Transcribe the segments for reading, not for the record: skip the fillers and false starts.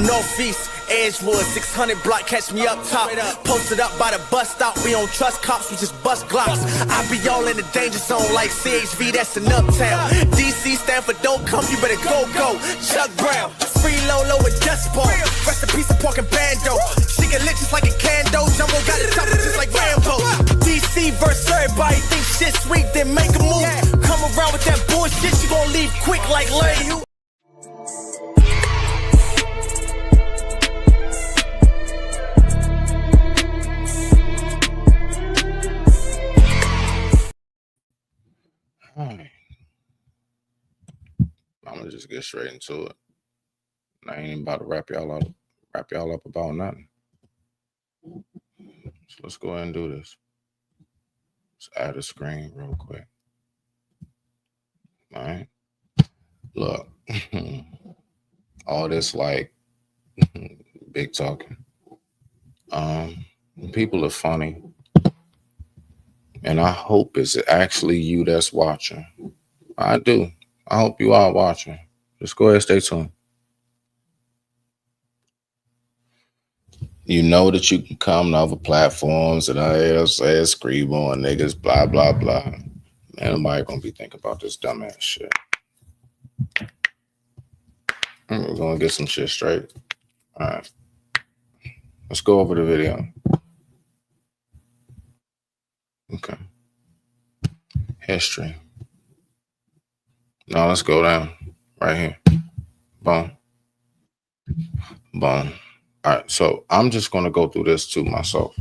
Northeast, Edgewood, 600 block, catch me up top. Posted up by the bus stop, we don't trust cops, we just bust glocks. I be all in the danger zone like CHV, that's in Uptown. DC stand for don't come, you better go. Chuck Brown, free Lolo with Dust Ball. Rest in peace of pork and bando. She get lit just like a candle. Jumbo got it top just like Rambo. DC versus everybody think shit sweet, then make a move. Come around with that bullshit, you gon' leave quick like Larry. Alright. I'm gonna just get straight into it. I ain't even about to wrap y'all up about nothing. So let's go ahead and do this. Let's add a screen real quick. All right. Look, all this like big talking. People are funny. And I hope it's actually you that's watching. I do. I hope you are watching. Just go ahead and stay tuned. You know that you can come to other platforms and I say scream on niggas, blah, blah, blah. Man, nobody gonna be thinking about this dumbass shit. We're gonna get some shit straight. All right. Let's go over the video. Okay. History. Now let's go down right here. Boom. Boom. All right. So I'm just going to go through this to myself.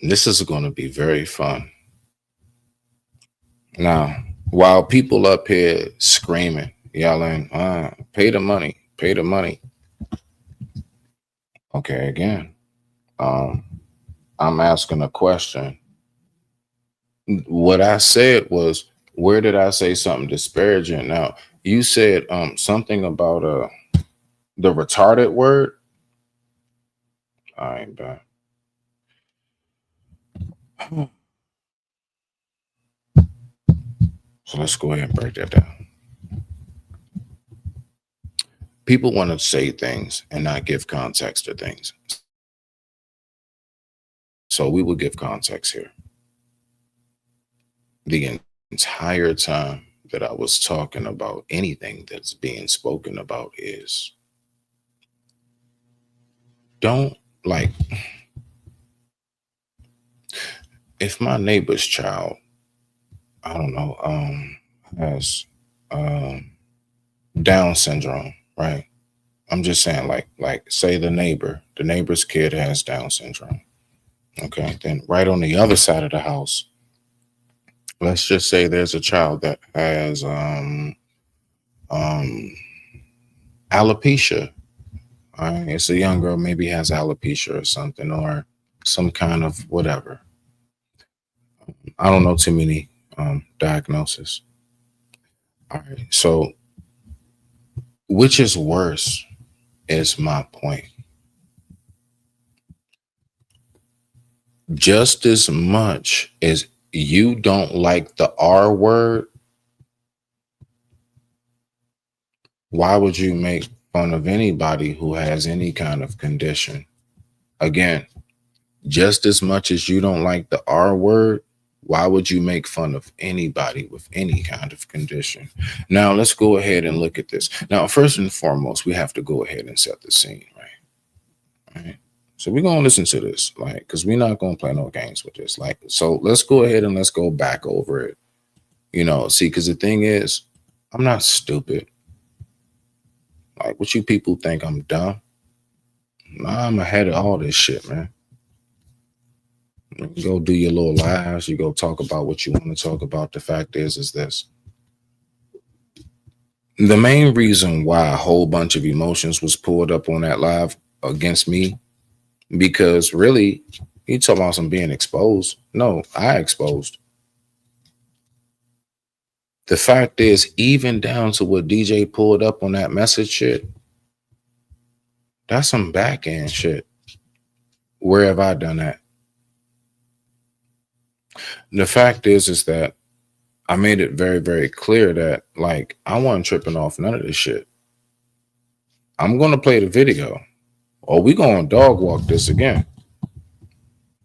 This is going to be very fun. Now, while people up here screaming, yelling, pay the money, pay the money. Okay, again, I'm asking a question. What I said was, where did I say something disparaging? Now, you said something about the retarded word. I ain't bad. So let's go ahead and break that down. People want to say things and not give context to things. So we will give context here. The entire time that I was talking about anything that's being spoken about is don't like, if my neighbor's child, I don't know, has Down syndrome, right? I'm just saying, like say the neighbor's kid has Down syndrome. Okay, then right on the other side of the house, let's just say there's a child that has alopecia. All right, it's a young girl, maybe has alopecia or something, or some kind of whatever. I don't know too many diagnoses. All right, so which is worse is my point. Just as much as you don't like the R word, why would you make fun of anybody who has any kind of condition? Again, just as much as you don't like the R word, why would you make fun of anybody with any kind of condition? Now, let's go ahead and look at this. Now, first and foremost, we have to go ahead and set the scene, right? All right. So we're going to listen to this, like, because we're not going to play no games with this. Like, so let's go ahead and let's go back over it. You know, see, because the thing is, I'm not stupid. Like, what you people think I'm dumb? Nah, I'm ahead of all this shit, man. You go do your little lives. You go talk about what you want to talk about. The fact is this. The main reason why a whole bunch of emotions was pulled up on that live against me, because really, you talking about some being exposed. No, I exposed. The fact is, even down to what DJ pulled up on that message shit, that's some back end shit. Where have I done that? The fact is that I made it very, very clear that like I wasn't tripping off none of this shit. I'm gonna play the video, or we gonna dog walk this again.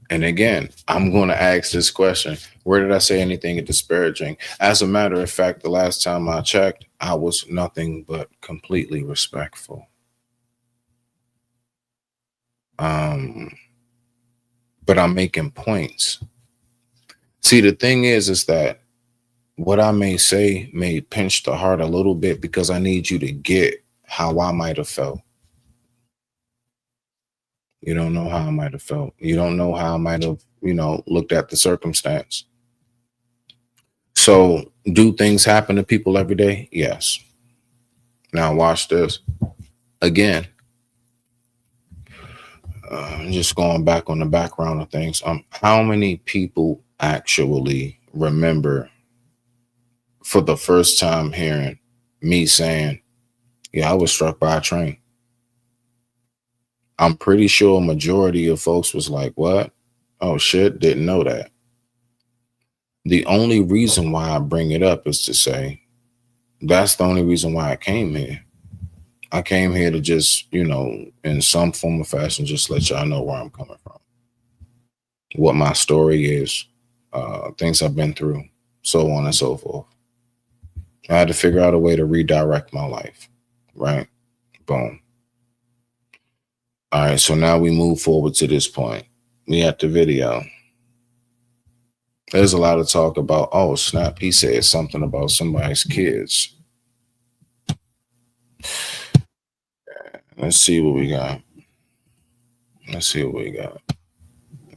And again, I'm gonna ask this question: where did I say anything disparaging? As a matter of fact, the last time I checked, I was nothing but completely respectful. Um, but I'm making points. See, the thing is that what I may say may pinch the heart a little bit because I need you to get how I might have felt. You don't know how I might have felt. You don't know how I might have, looked at the circumstance. So, do things happen to people every day? Yes. Now, watch this. Again, just going back on the background of things. How many people actually remember for the first time hearing me saying, yeah, I was struck by a train? I'm pretty sure a majority of folks was like, what? Oh shit, didn't know that. The only reason why I bring it up is to say that's the only reason why I came here. I came here to just, in some form or fashion, just let y'all know where I'm coming from, what my story is, things I've been through, so on and so forth. I had to figure out a way to redirect my life, right? Boom. All right, so now we move forward to this point. We at the video. There's a lot of talk about, oh, snap, he said something about somebody's kids. Let's see what we got. Let's see what we got.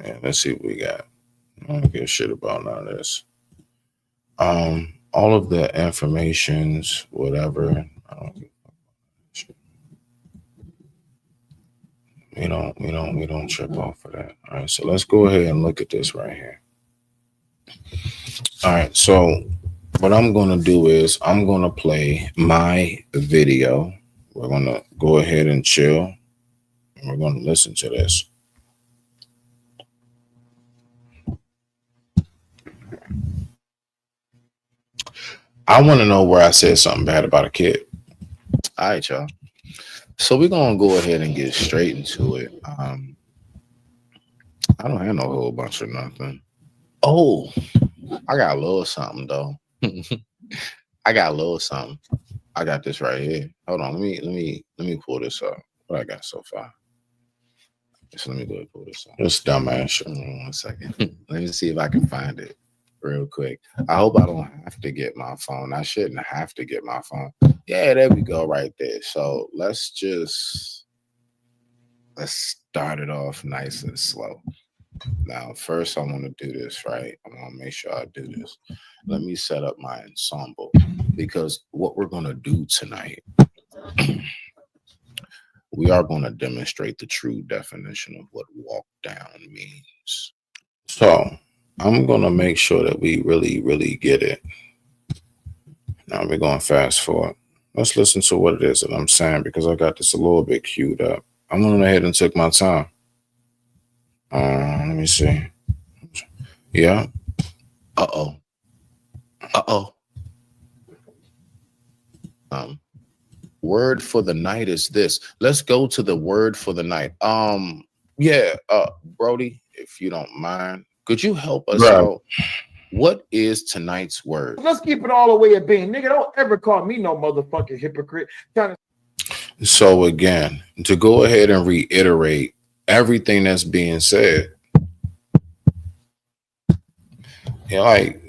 Yeah, let's see what we got. I don't give a shit about none of this. All of the informations, whatever. I don't give a shit. We don't trip off of that. All right, so let's go ahead and look at this right here. All right, so what I'm gonna do is I'm gonna play my video. We're gonna go ahead and chill. And we're gonna listen to this. I want to know where I said something bad about a kid. All right, y'all. So we're gonna go ahead and get straight into it. I don't have no whole bunch of nothing. Oh, I got a little something though. I got a little something. I got this right here. Hold on, let me pull this up. What I got so far. So let me go ahead and pull this up. This dumbass shit. Hold on 1 second. Let me see if I can find it real quick. I hope I don't have to get my phone. I shouldn't have to get my phone. Yeah, there we go, right there. So let's start it off nice and slow. Now, first, I want to do this, right? I want to make sure I do this. Let me set up my ensemble because what we're going to do tonight, we are going to demonstrate the true definition of what walk down means. So, I'm going to make sure that we really, really get it. Now, we're going fast forward. Let's listen to what it is that I'm saying because I got this a little bit queued up. I went ahead and took my time. Let me see. Yeah. Uh-oh. Uh-oh. Word for the night is this. Let's go to the word for the night. Yeah, Brody, if you don't mind, could you help us out? What is tonight's word? Let's keep it all the way at being. Nigga, don't ever call me no motherfucking hypocrite. So again, to go ahead and reiterate everything that's being said, like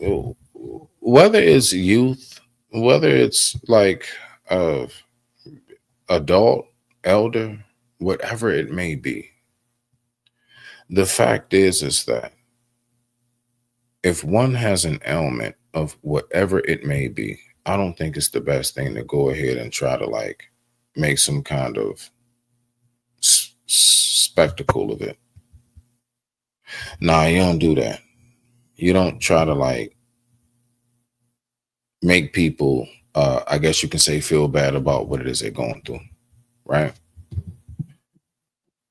whether it's youth, whether it's like adult, elder, whatever it may be, the fact is that if one has an ailment of whatever it may be, I don't think it's the best thing to go ahead and try to like make some kind of spectacle of it. Nah, you don't do that. You don't try to like make people, I guess you can say, feel bad about what it is they're going through, right?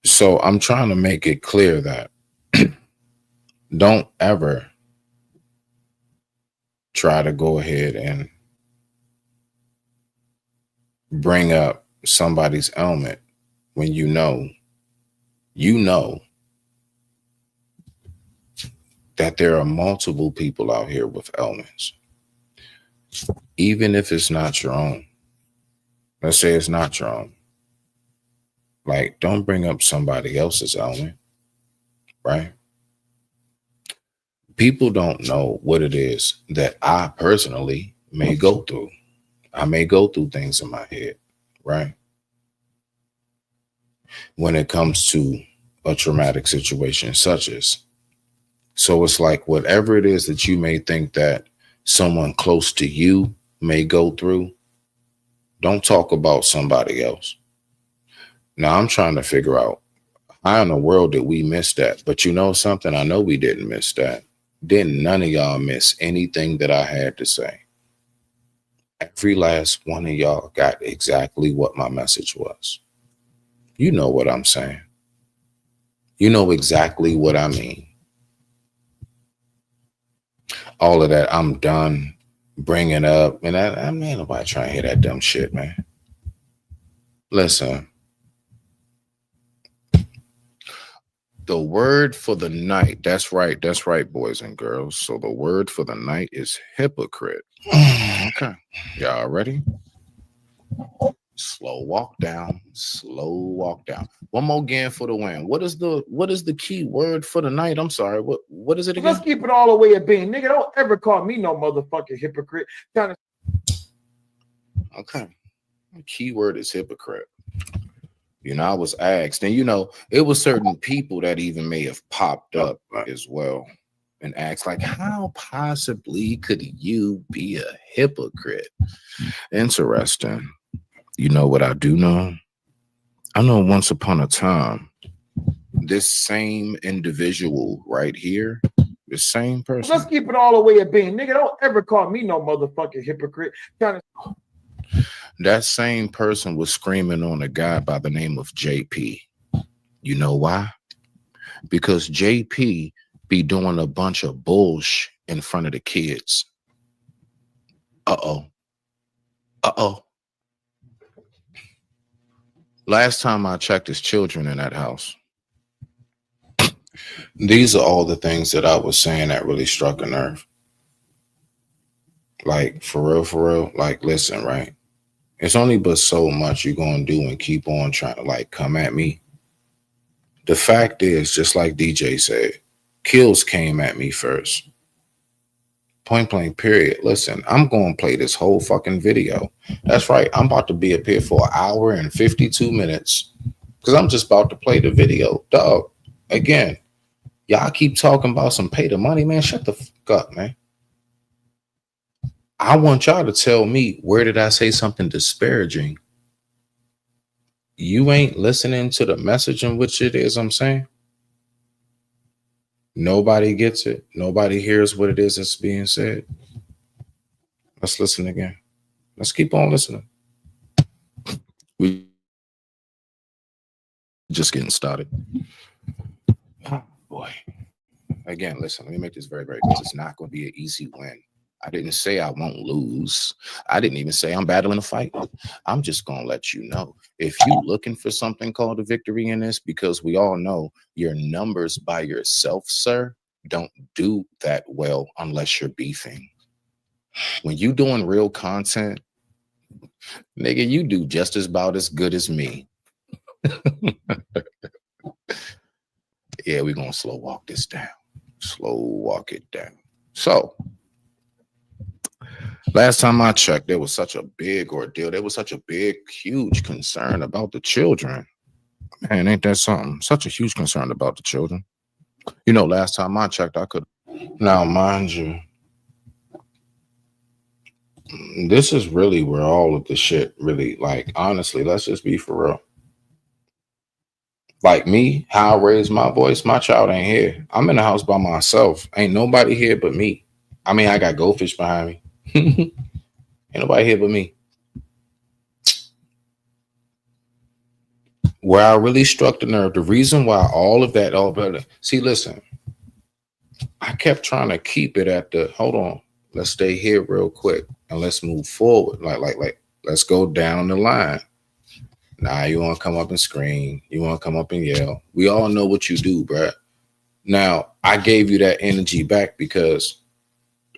So I'm trying to make it clear that don't ever try to go ahead and bring up somebody's ailment when you know that there are multiple people out here with ailments, even if it's not your own. Let's say it's not your own. Like, don't bring up somebody else's ailment, right? People don't know what it is that I personally may go through. I may go through things in my head, right? When it comes to a traumatic situation such as. So it's like whatever it is that you may think that someone close to you may go through, don't talk about somebody else. Now I'm trying to figure out how in the world did we miss that? But you know something? I know we didn't miss that. Didn't none of y'all miss anything that I had to say. Every last one of y'all got exactly what my message was. You know what I'm saying. You know exactly what I mean. All of that, I'm done bringing up. And I man, nobody trying to hear that dumb shit, man. Listen. The word for the night. That's right, boys and girls. So the word for the night is hypocrite. Okay. Y'all ready? Slow walk down. One more again for the win. What is the key word for the night? I'm sorry. What is it again? Let's keep it all the way at being. Nigga, don't ever call me no motherfucking hypocrite. Okay. The key word is hypocrite. You know, I was asked, and you know, it was certain people that even may have popped up as well and asked, like, how possibly could you be a hypocrite? Interesting. You know what I do know? I know once upon a time, this same individual right here, the same person. Let's keep it all the way at being. Nigga, don't ever call me no motherfucking hypocrite. That same person was screaming on a guy by the name of JP. You know why? Because JP be doing a bunch of bullshit in front of the kids. Uh-oh. Last time I checked, his children in that house. These are all the things that I was saying that really struck a nerve. Like, for real. Like, listen, right? It's only but so much you're going to do and keep on trying to, like, come at me. The fact is, just like DJ said, Kills came at me first. Point blank, period. Listen, I'm going to play this whole fucking video. That's right. I'm about to be up here for 1 hour and 52 minutes because I'm just about to play the video. Dog, again, y'all keep talking about some pay the money, man. Shut the fuck up, man. I want y'all to tell me, where did I say something disparaging? You ain't listening to the message in which it is I'm saying. Nobody gets it. Nobody hears what it is that's being said. Let's listen again. Let's keep on listening. We just getting started. Oh, boy. Again, listen, let me make this very, very clear. It's not going to be an easy win. I didn't say I won't lose. I didn't even say I'm battling a fight. I'm just going to let you know. If you're looking for something called a victory in this, because we all know your numbers by yourself, sir, don't do that well unless you're beefing. When you doing real content, nigga, you do just about as good as me. Yeah, we're going to slow walk this down. Slow walk it down. So, last time I checked, there was such a big ordeal. There was such a big, huge concern about the children. Man, ain't that something? Such a huge concern about the children. You know, last time I checked, I could. Now, mind you, this is really where all of the shit really, like, honestly, let's just be for real. Like me, how I raise my voice, my child ain't here. I'm in the house by myself. Ain't nobody here but me. I mean, I got goldfish behind me. Ain't nobody here but me. Where I really struck the nerve, the reason why all of that, see, listen, I kept trying to keep it at the, hold on. let's stay here real quick and let's move forward. Let's go down the line. Nah, you want to come up and scream. You want to come up and yell. We all know what you do, bruh. Now, I gave you that energy back because,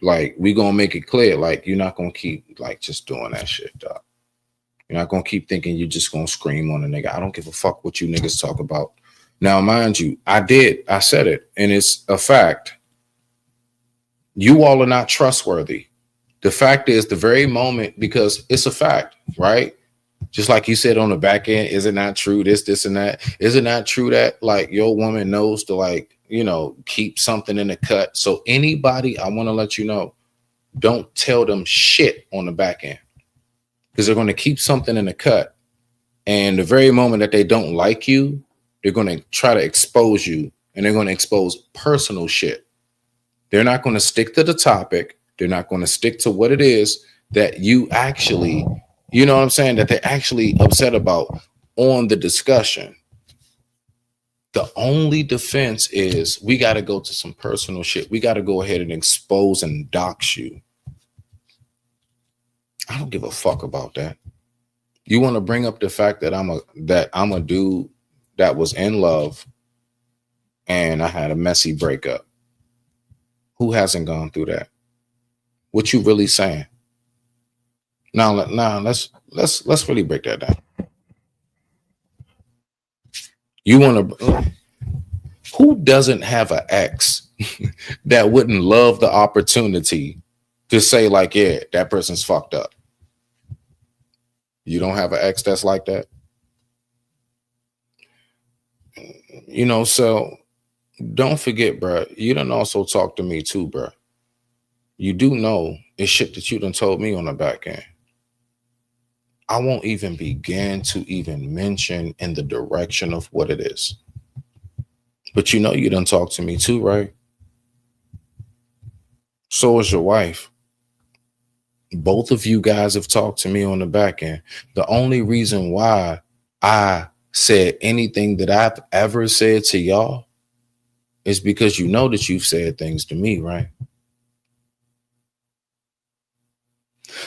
like, we going to make it clear. Like, you're not going to keep, like, just doing that shit, dog. You're not going to keep thinking you're just going to scream on a nigga. I don't give a fuck what you niggas talk about. Now, mind you, I said it, and it's a fact. You all are not trustworthy. The fact is, the very moment, because it's a fact, right? Just like you said on the back end, is it not true? This, and that. Is it not true that like your woman knows to like, keep something in the cut? So anybody, I want to let you know, don't tell them shit on the back end because they're going to keep something in the cut. And the very moment that they don't like you, they're going to try to expose you and they're going to expose personal shit. They're not going to stick to the topic. They're not going to stick to what it is that you actually, you know what I'm saying, that they're actually upset about on the discussion. The only defense is we got to go to some personal shit. We got to go ahead and expose and dox you. I don't give a fuck about that. You want to bring up the fact that I'm a dude that was in love and I had a messy breakup. Who hasn't gone through that? What you really saying? Now let's really break that down. You want to? Who doesn't have an ex that wouldn't love the opportunity to say like, yeah, that person's fucked up? You don't have an ex that's like that? So don't forget, bro. You done also talk to me too, bro. You do know it's shit that you done told me on the back end. I won't even begin to even mention in the direction of what it is. But you done talk to me too, right? So is your wife. Both of you guys have talked to me on the back end. The only reason why I said anything that I've ever said to y'all is because you know that you've said things to me, right?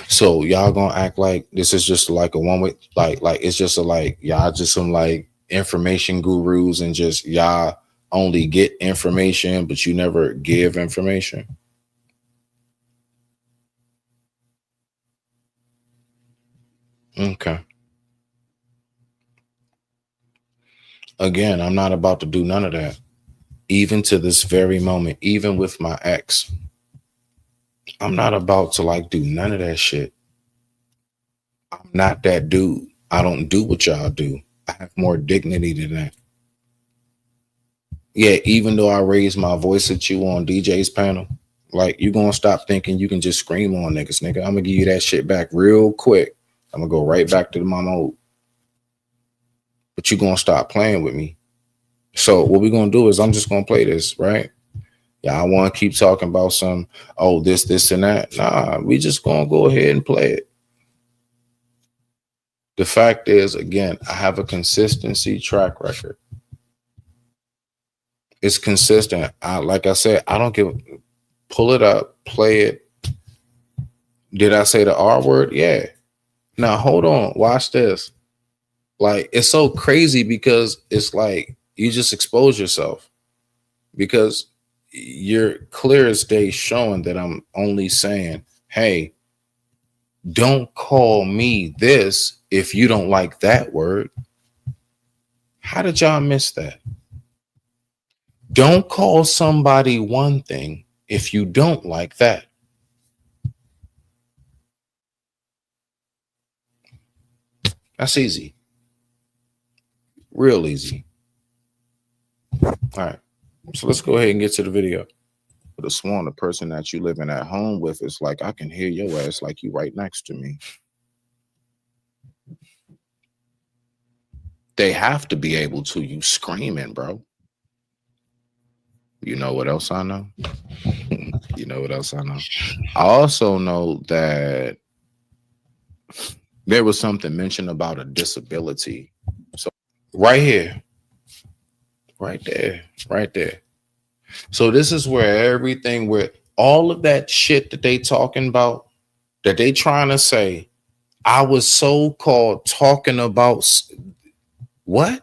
So y'all gonna act like this is just like a one way, like it's just y'all just some like information gurus and just y'all only get information, but you never give information. Okay. Again, I'm not about to do none of that. Even to this very moment, even with my ex, I'm not about to like do none of that shit. I'm not that dude. I don't do what y'all do. I have more dignity than that. Yeah, even though I raised my voice at you on DJ's panel, like you gonna stop thinking you can just scream on niggas, nigga. I'm gonna give you that shit back real quick. I'm gonna go right back to my mode. But you gonna stop playing with me. So what we're gonna do is I'm just gonna play this, right? Yeah, I want to keep talking about some, this, and that. Nah, we just gonna go ahead and play it. The fact is, again, I have a consistency track record. It's consistent. Like I said, I don't give. Pull it up, play it. Did I say the R word? Yeah. Now hold on, watch this. Like it's so crazy because it's like you just expose yourself because you're clear as day showing that I'm only saying, hey, don't call me this if you don't like that word. How did y'all miss that? Don't call somebody one thing if you don't like that. That's easy. Real easy. All right. So let's go ahead and get to the video. But the sworn the person that you living at home with is like, I can hear your ass like you right next to me. They have to be able to. You screaming, bro. You know what else I know? You know what else I know? I also know that there was something mentioned about a disability. So right here, right there. So this is where everything All of that shit that they talking about, that they trying to say, I was so-called talking about what?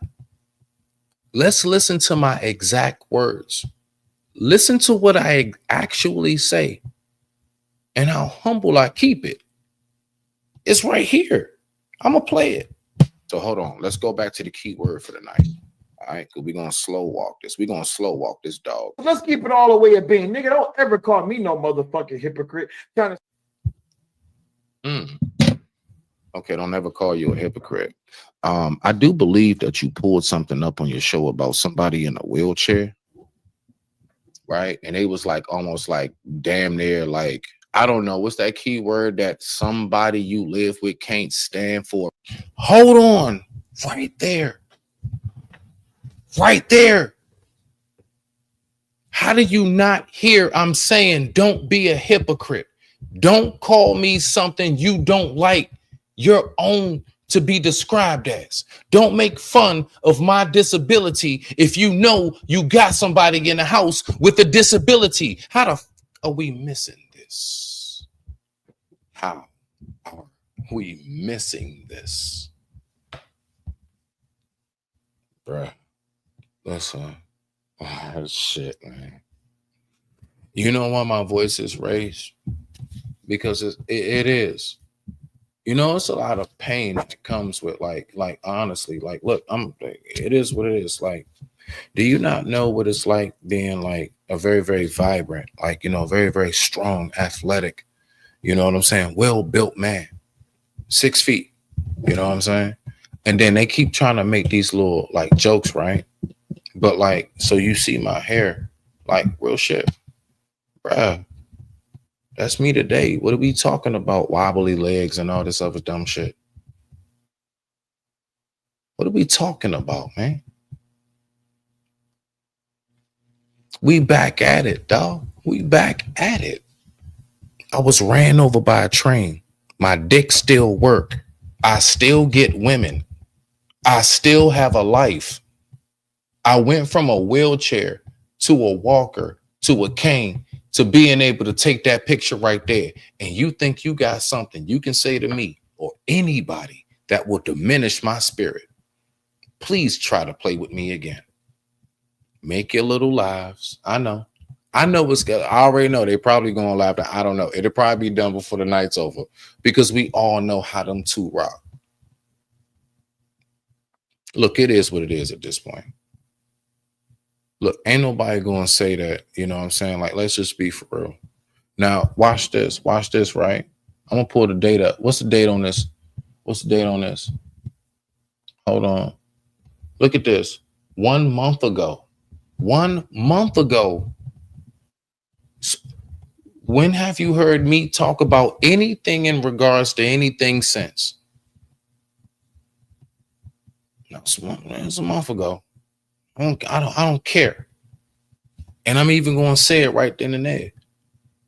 Let's listen to my exact words. Listen to what I actually say and how humble I keep it. It's right here. I'm going to play it. So hold on. Let's go back to the key word for the night. All right, because we're going to slow walk this. We're going to slow walk this dog. Let's keep it all the way at being. Nigga, don't ever call me no motherfucking hypocrite. Trying to... Okay, don't ever call you a hypocrite. I do believe that you pulled something up on your show about somebody in a wheelchair, right? And they was like almost like damn near like, I don't know, what's that key word that somebody you live with can't stand for? Hold on, right there. Right there. How do you not hear I'm saying don't be a hypocrite? Don't call me something you don't like your own to be described as. Don't make fun of my disability if you know you got somebody in the house with a disability. How the f are we missing this? How are we missing this? Bruh, listen. Oh, shit, man. You know why my voice is raised? Because it is. You know, it's a lot of pain that comes with like honestly, like, look, it is what it is. Like, do you not know what it's like being like a very, very vibrant, like, you know, very, very strong, athletic, you know what I'm saying? Well-built man, 6 feet, you know what I'm saying? And then they keep trying to make these little like jokes, right? But like, so you see my hair, like real shit, bruh. That's me today. What are we talking about? Wobbly legs and all this other dumb shit. What are we talking about, man? We back at it, dog. We back at it. I was ran over by a train. My dick still work. I still get women. I still have a life. I went from a wheelchair to a walker to a cane to being able to take that picture right there. And you think you got something you can say to me or anybody that will diminish my spirit. Please try to play with me again. Make your little lives. I know it's good. I already know they probably going to laugh. I don't know. It'll probably be done before the night's over because we all know how them two rock. Look, it is what it is at this point. Look, ain't nobody going to say that, you know what I'm saying? Like, let's just be for real. Now, watch this, right? I'm going to pull the date up. What's the date on this? Hold on. Look at this. 1 month ago. 1 month ago. When have you heard me talk about anything in regards to anything since? No, it's a month ago. I don't care. And I'm even going to say it right then and there.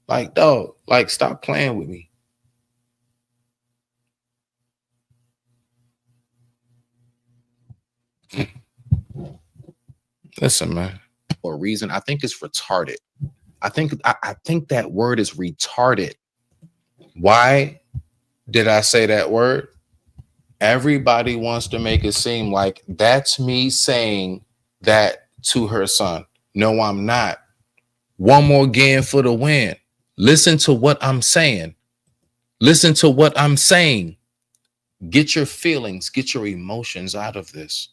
Like, dog, like, stop playing with me. Listen, man. For a reason, I think it's retarded. I think that word is retarded. Why did I say that word? Everybody wants to make it seem like that's me saying that to her son. No, I'm not. One more again for the win. Listen to what I'm saying. Listen to what I'm saying. Get your feelings, get your emotions out of this.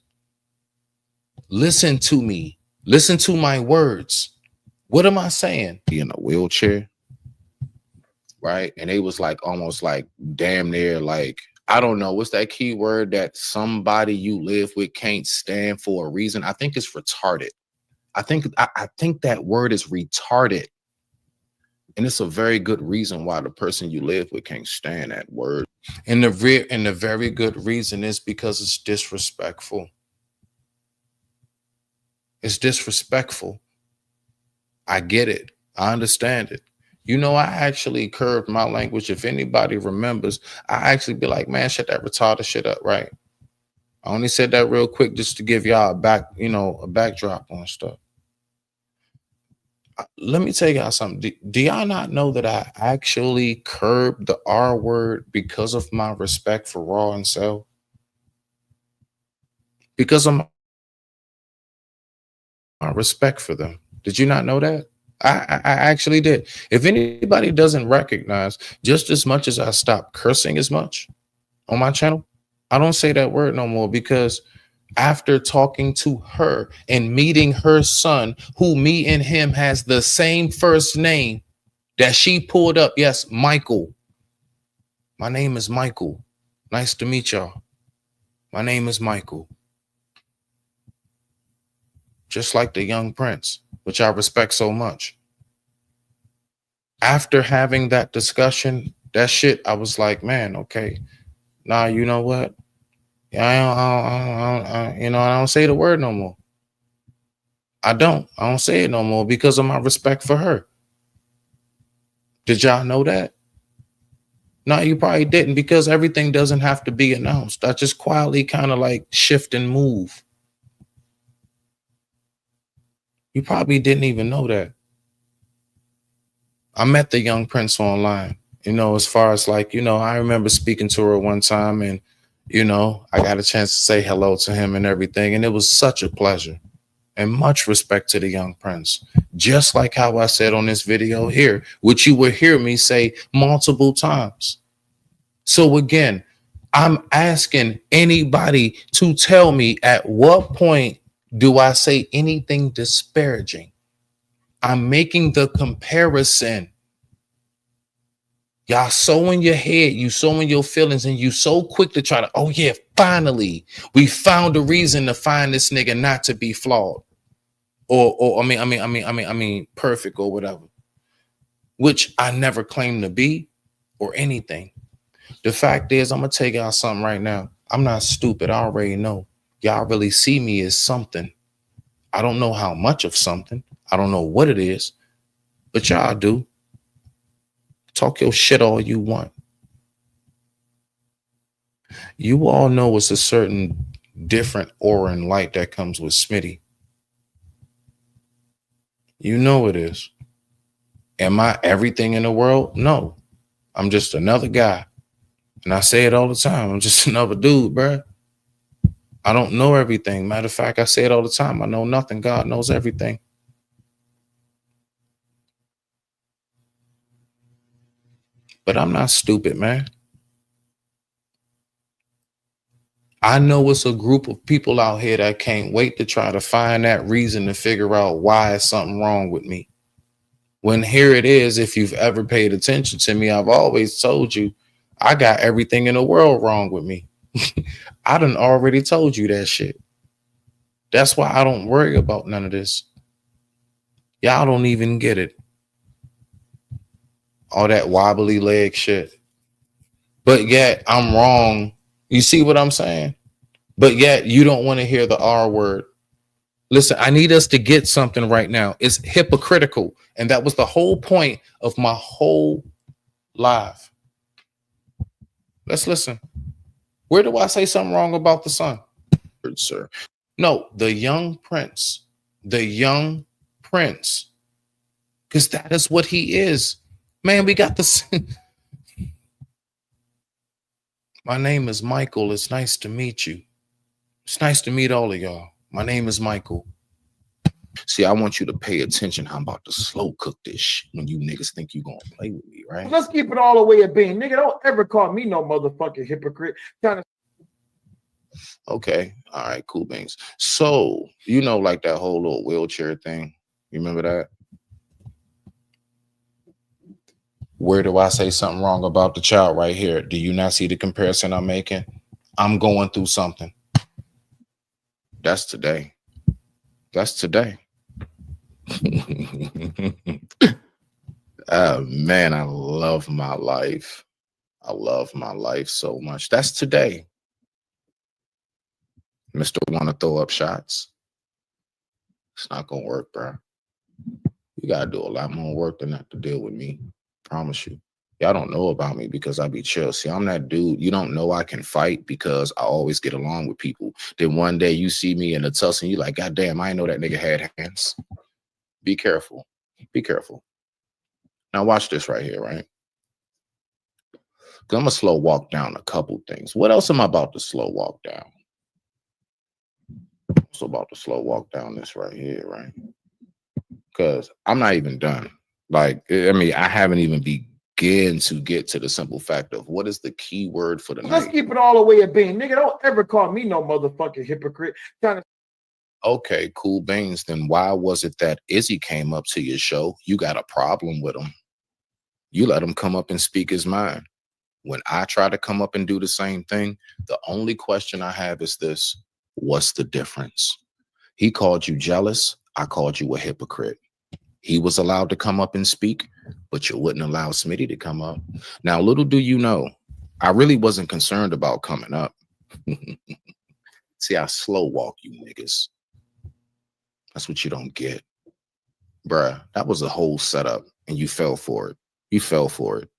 Listen to me. Listen to my words. What am I saying? Be in a wheelchair, right? And they was like almost like damn near like, I don't know, what's that key word that somebody you live with can't stand for a reason? I think it's retarded. I think that word is retarded. And it's a very good reason why the person you live with can't stand that word. And the very good reason is because it's disrespectful. It's disrespectful. I get it. I understand it. You know, I actually curved my language. If anybody remembers, I actually be like, man, shut that retarded shit up, right? I only said that real quick just to give y'all a backdrop on stuff. Let me tell y'all something. Do y'all not know that I actually curbed the R word because of my respect for Raw and Cell? Because of my respect for them. Did you not know that? I actually did. If anybody doesn't recognize, just as much as I stopped cursing as much on my channel, I don't say that word no more because after talking to her and meeting her son, who me and him has the same first name that she pulled up. Yes, Michael. My name is Michael. Nice to meet y'all. My name is Michael. Just like the young prince, which I respect so much. After having that discussion, that shit, I was like, man, okay. Nah, you know what? Yeah, I don't say the word no more. I don't say it no more because of my respect for her. Did y'all know that? No, you probably didn't because everything doesn't have to be announced. I just quietly kind of like shift and move. You probably didn't even know that. I met the young prince online, as far as like, I remember speaking to her one time and, I got a chance to say hello to him and everything. And it was such a pleasure and much respect to the young prince. Just like how I said on this video here, which you will hear me say multiple times. So again, I'm asking anybody to tell me at what point do I say anything disparaging? I'm making the comparison. Y'all so in your head, you so in your feelings, and you so quick to try to, oh yeah, finally, we found a reason to find this nigga not to be flawed. Or I mean, perfect or whatever. Which I never claimed to be or anything. The fact is, I'm gonna tell y'all something right now. I'm not stupid. I already know. Y'all really see me as something. I don't know how much of something. I don't know what it is, but y'all do. Talk your shit all you want. You all know it's a certain different aura and light that comes with Smitty. You know it is. Am I everything in the world? No. I'm just another guy. And I say it all the time. I'm just another dude, bro. I don't know everything. Matter of fact, I say it all the time. I know nothing. God knows everything. But I'm not stupid, man. I know it's a group of people out here that can't wait to try to find that reason to figure out why is something wrong with me. When here it is, if you've ever paid attention to me, I've always told you I got everything in the world wrong with me. I done already told you that shit. That's why I don't worry about none of this. Y'all don't even get it. All that wobbly leg shit. But yet I'm wrong. You see what I'm saying? But yet you don't want to hear the R word. Listen, I need us to get something right now. It's hypocritical. And that was the whole point of my whole live. Let's listen. Where do I say something wrong about the son? Sir. No, the young prince. The young prince. Because that is what he is. Man, we got this. My name is Michael. It's nice to meet you. It's nice to meet all of y'all. My name is Michael. See, I want you to pay attention. I'm about to slow cook this shit when you niggas think you gonna play with me, right? Let's keep it all the way at being. Nigga, don't ever call me no motherfucking hypocrite. Okay. All right, cool beans. So, like that whole little wheelchair thing. You remember that? Where do I say something wrong about the child right here? Do you not see the comparison I'm making? I'm going through something. That's today. That's today. Man, I love my life. I love my life so much. That's today. Mr. Want to throw up shots? It's not gonna work, bro. You gotta do a lot more work than that to deal with me. Promise you. Y'all don't know about me because I be chill. See, I'm that dude. You don't know I can fight because I always get along with people. Then one day you see me in a tussle and you like, God damn, I didn't know that nigga had hands. Be careful. Be careful. Now watch this right here, right? I'm gonna slow walk down a couple things. What else am I about to slow walk down? I'm also about to slow walk down this right here, right? Because I'm not even done. Like, I mean, I haven't even begun to get to the simple fact of what is the key word for the Let's night. keep it all the way at being, nigga. Don't ever call me no motherfucking hypocrite. Trying to Okay, cool beans. Then why was it that Izzy came up to your show? You got a problem with him. You let him come up and speak his mind. When I try to come up and do the same thing, the only question I have is this: what's the difference? He called you jealous. I called you a hypocrite. He was allowed to come up and speak, but you wouldn't allow Smitty to come up. Now, little do you know, I really wasn't concerned about coming up. See, I slow walk you niggas. That's what you don't get. Bruh, that was a whole setup, and you fell for it. You fell for it.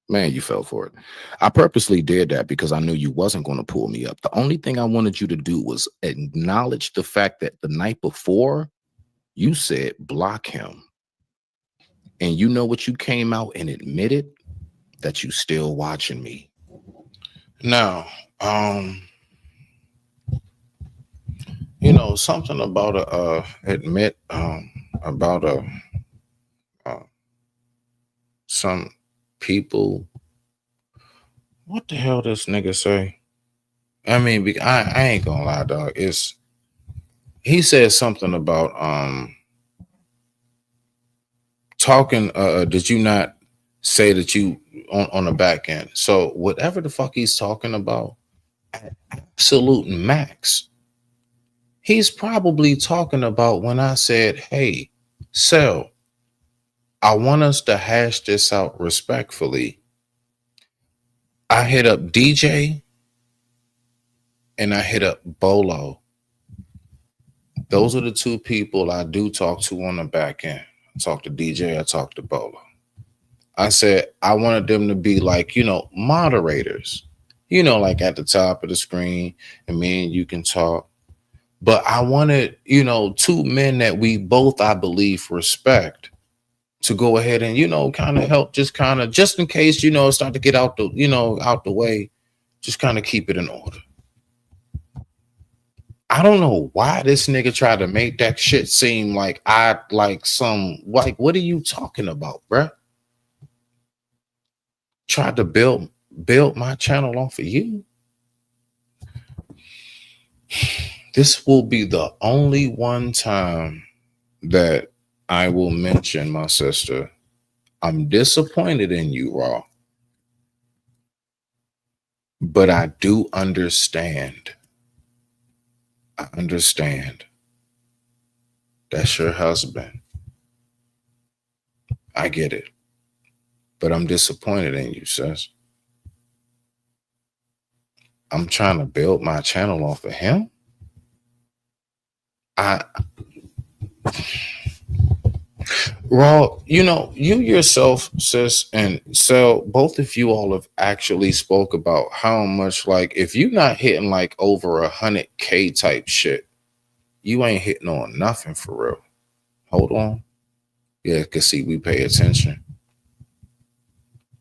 Man, you fell for it. I purposely did that because I knew you wasn't going to pull me up. The only thing I wanted you to do was acknowledge the fact that the night before, you said block him. And you know what? You came out and admitted that you still watching me. Now, you know, something about some people. What the hell this nigga say? I mean, I ain't gonna lie, dog. He said something about talking. Did you not say that you on the back end? So whatever the fuck he's talking about, at absolute max, he's probably talking about when I said, "Hey, Sel, I want us to hash this out respectfully." I hit up DJ and I hit up Bolo. Those are the two people I do talk to on the back end. I talk to DJ, I talk to Bolo. I said I wanted them to be like, you know, moderators, you know, like at the top of the screen, and me and you can talk. But I wanted, you know, two men that we both, I believe, respect to go ahead and, you know, kind of help, just in case, you know, start to get out the way, just kind of keep it in order. I don't know why this nigga tried to make that shit seem like what are you talking about, bruh? Tried to build my channel off of you. This will be the only one time that I will mention, my sister, I'm disappointed in you, Raw. But I do understand. I understand. That's your husband. I get it. But I'm disappointed in you, sis. I'm trying to build my channel off of him. Raw, you know, you yourself, sis, and Sel, both of you all have actually spoke about how much, like, if you're not hitting like over 100K type shit, you ain't hitting on nothing for real. Hold on. Yeah, because see, we pay attention.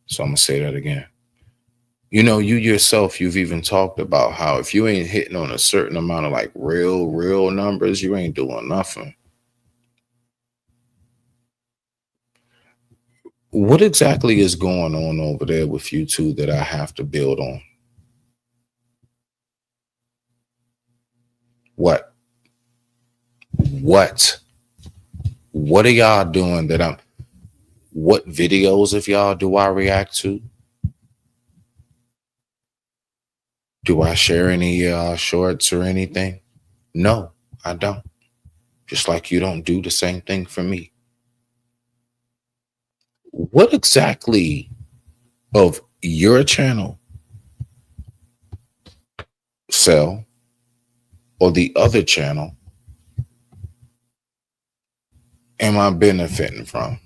So I'm going to say that again. You know, you yourself, you've even talked about how if you ain't hitting on a certain amount of like real numbers, you ain't doing nothing. What exactly is going on over there with you two that I have to build on? What? What are y'all doing that what videos of y'all do I react to? Do I share any shorts or anything? No, I don't. Just like you don't do the same thing for me. What exactly of your channel, Sel, or the other channel am I benefiting from?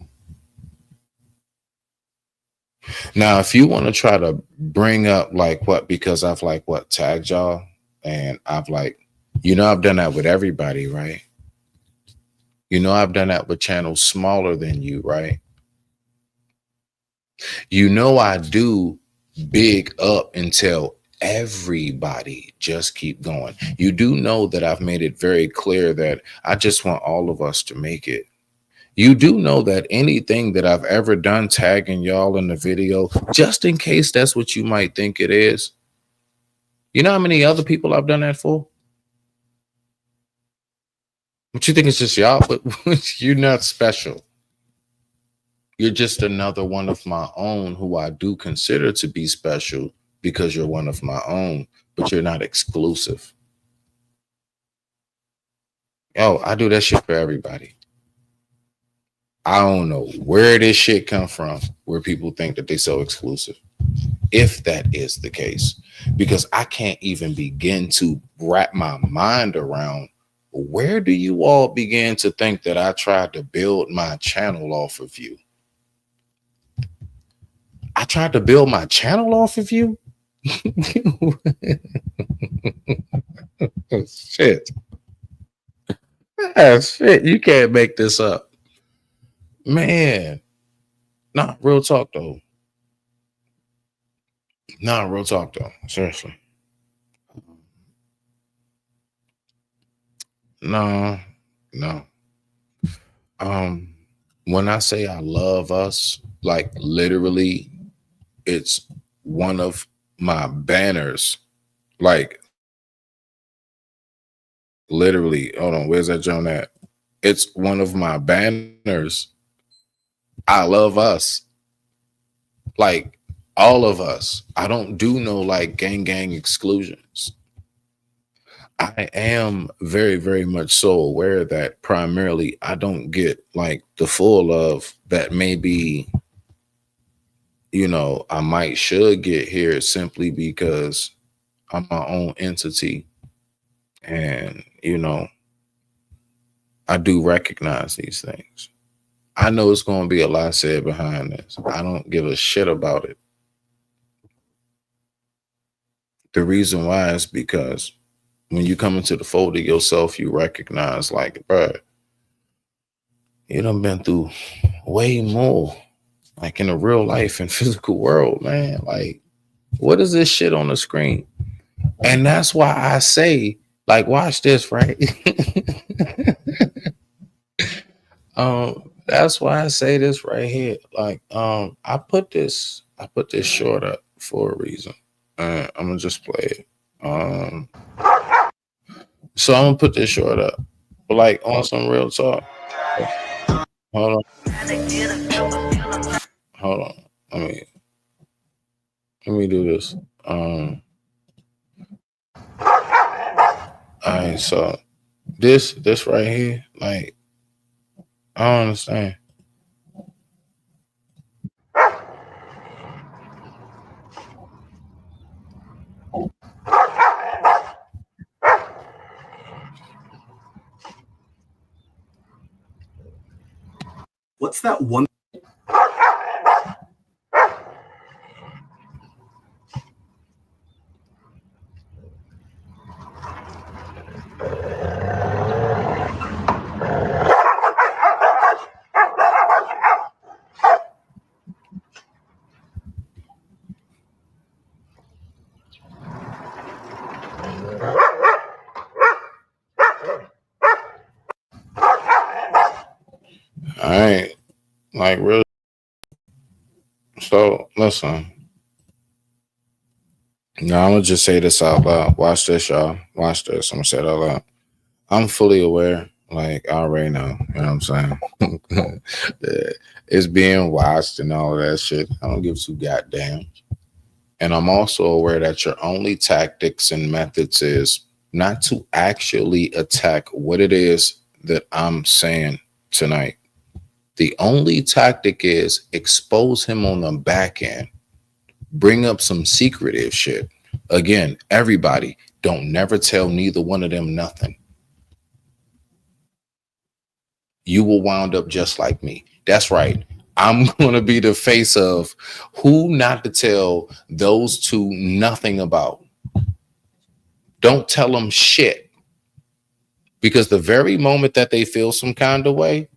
Now, if you want to try to bring up like what, because I've like what tagged y'all and I've like, you know, I've done that with everybody, right? You know, I've done that with channels smaller than you, right? You know, I do big up and tell everybody just keep going. You do know that I've made it very clear that I just want all of us to make it. You do know that anything that I've ever done tagging y'all in the video, just in case that's what you might think it is. You know how many other people I've done that for? But you think it's just y'all, but you're not special. You're just another one of my own who I do consider to be special because you're one of my own, but you're not exclusive. Yo, I do that shit for everybody. I don't know where this shit come from, where people think that they so exclusive. If that is the case, because I can't even begin to wrap my mind around where do you all begin to think that I tried to build my channel off of you? I tried to build my channel off of you? Shit. Ah, shit. You can't make this up. Man. Nah, real talk though. Nah, real talk though. Seriously. No, no. Um, when I say I love us, like literally, it's one of my banners. Like literally, hold on, where's that John at? It's one of my banners. I love us. Like all of us. I don't do no like gang exclusions. I am very, very much so aware that primarily I don't get like the full love that maybe, you know, I might should get here simply because I'm my own entity. And, you know, I do recognize these things. I know it's going to be a lot said behind this. I don't give a shit about it. The reason why is because when you come into the fold of yourself, you recognize, like, bro, you done been through way more, like in the real life and physical world, man. Like, what is this shit on the screen? And that's why I say, like, watch this, right? That's why I say this right here. Like, I put this short up for a reason. I'm gonna just play it. So I'm gonna put this short up, but like on some real talk. Hold on, hold on. Let me do this. All right. So this right here, like, I don't understand. What's that one? All right. Like, really. So listen. Now I'm gonna just say this out loud. Watch this, y'all. Watch this. I'm gonna say it out loud. I'm fully aware. Like, I already know. You know what I'm saying? It's being watched and all of that shit. I don't give two goddamn. And I'm also aware that your only tactics and methods is not to actually attack what it is that I'm saying tonight. The only tactic is expose him on the back end. Bring up some secretive shit. Again, everybody, don't never tell neither one of them nothing. You will wind up just like me. That's right. I'm going to be the face of who not to tell those two nothing about. Don't tell them shit. Because the very moment that they feel some kind of way,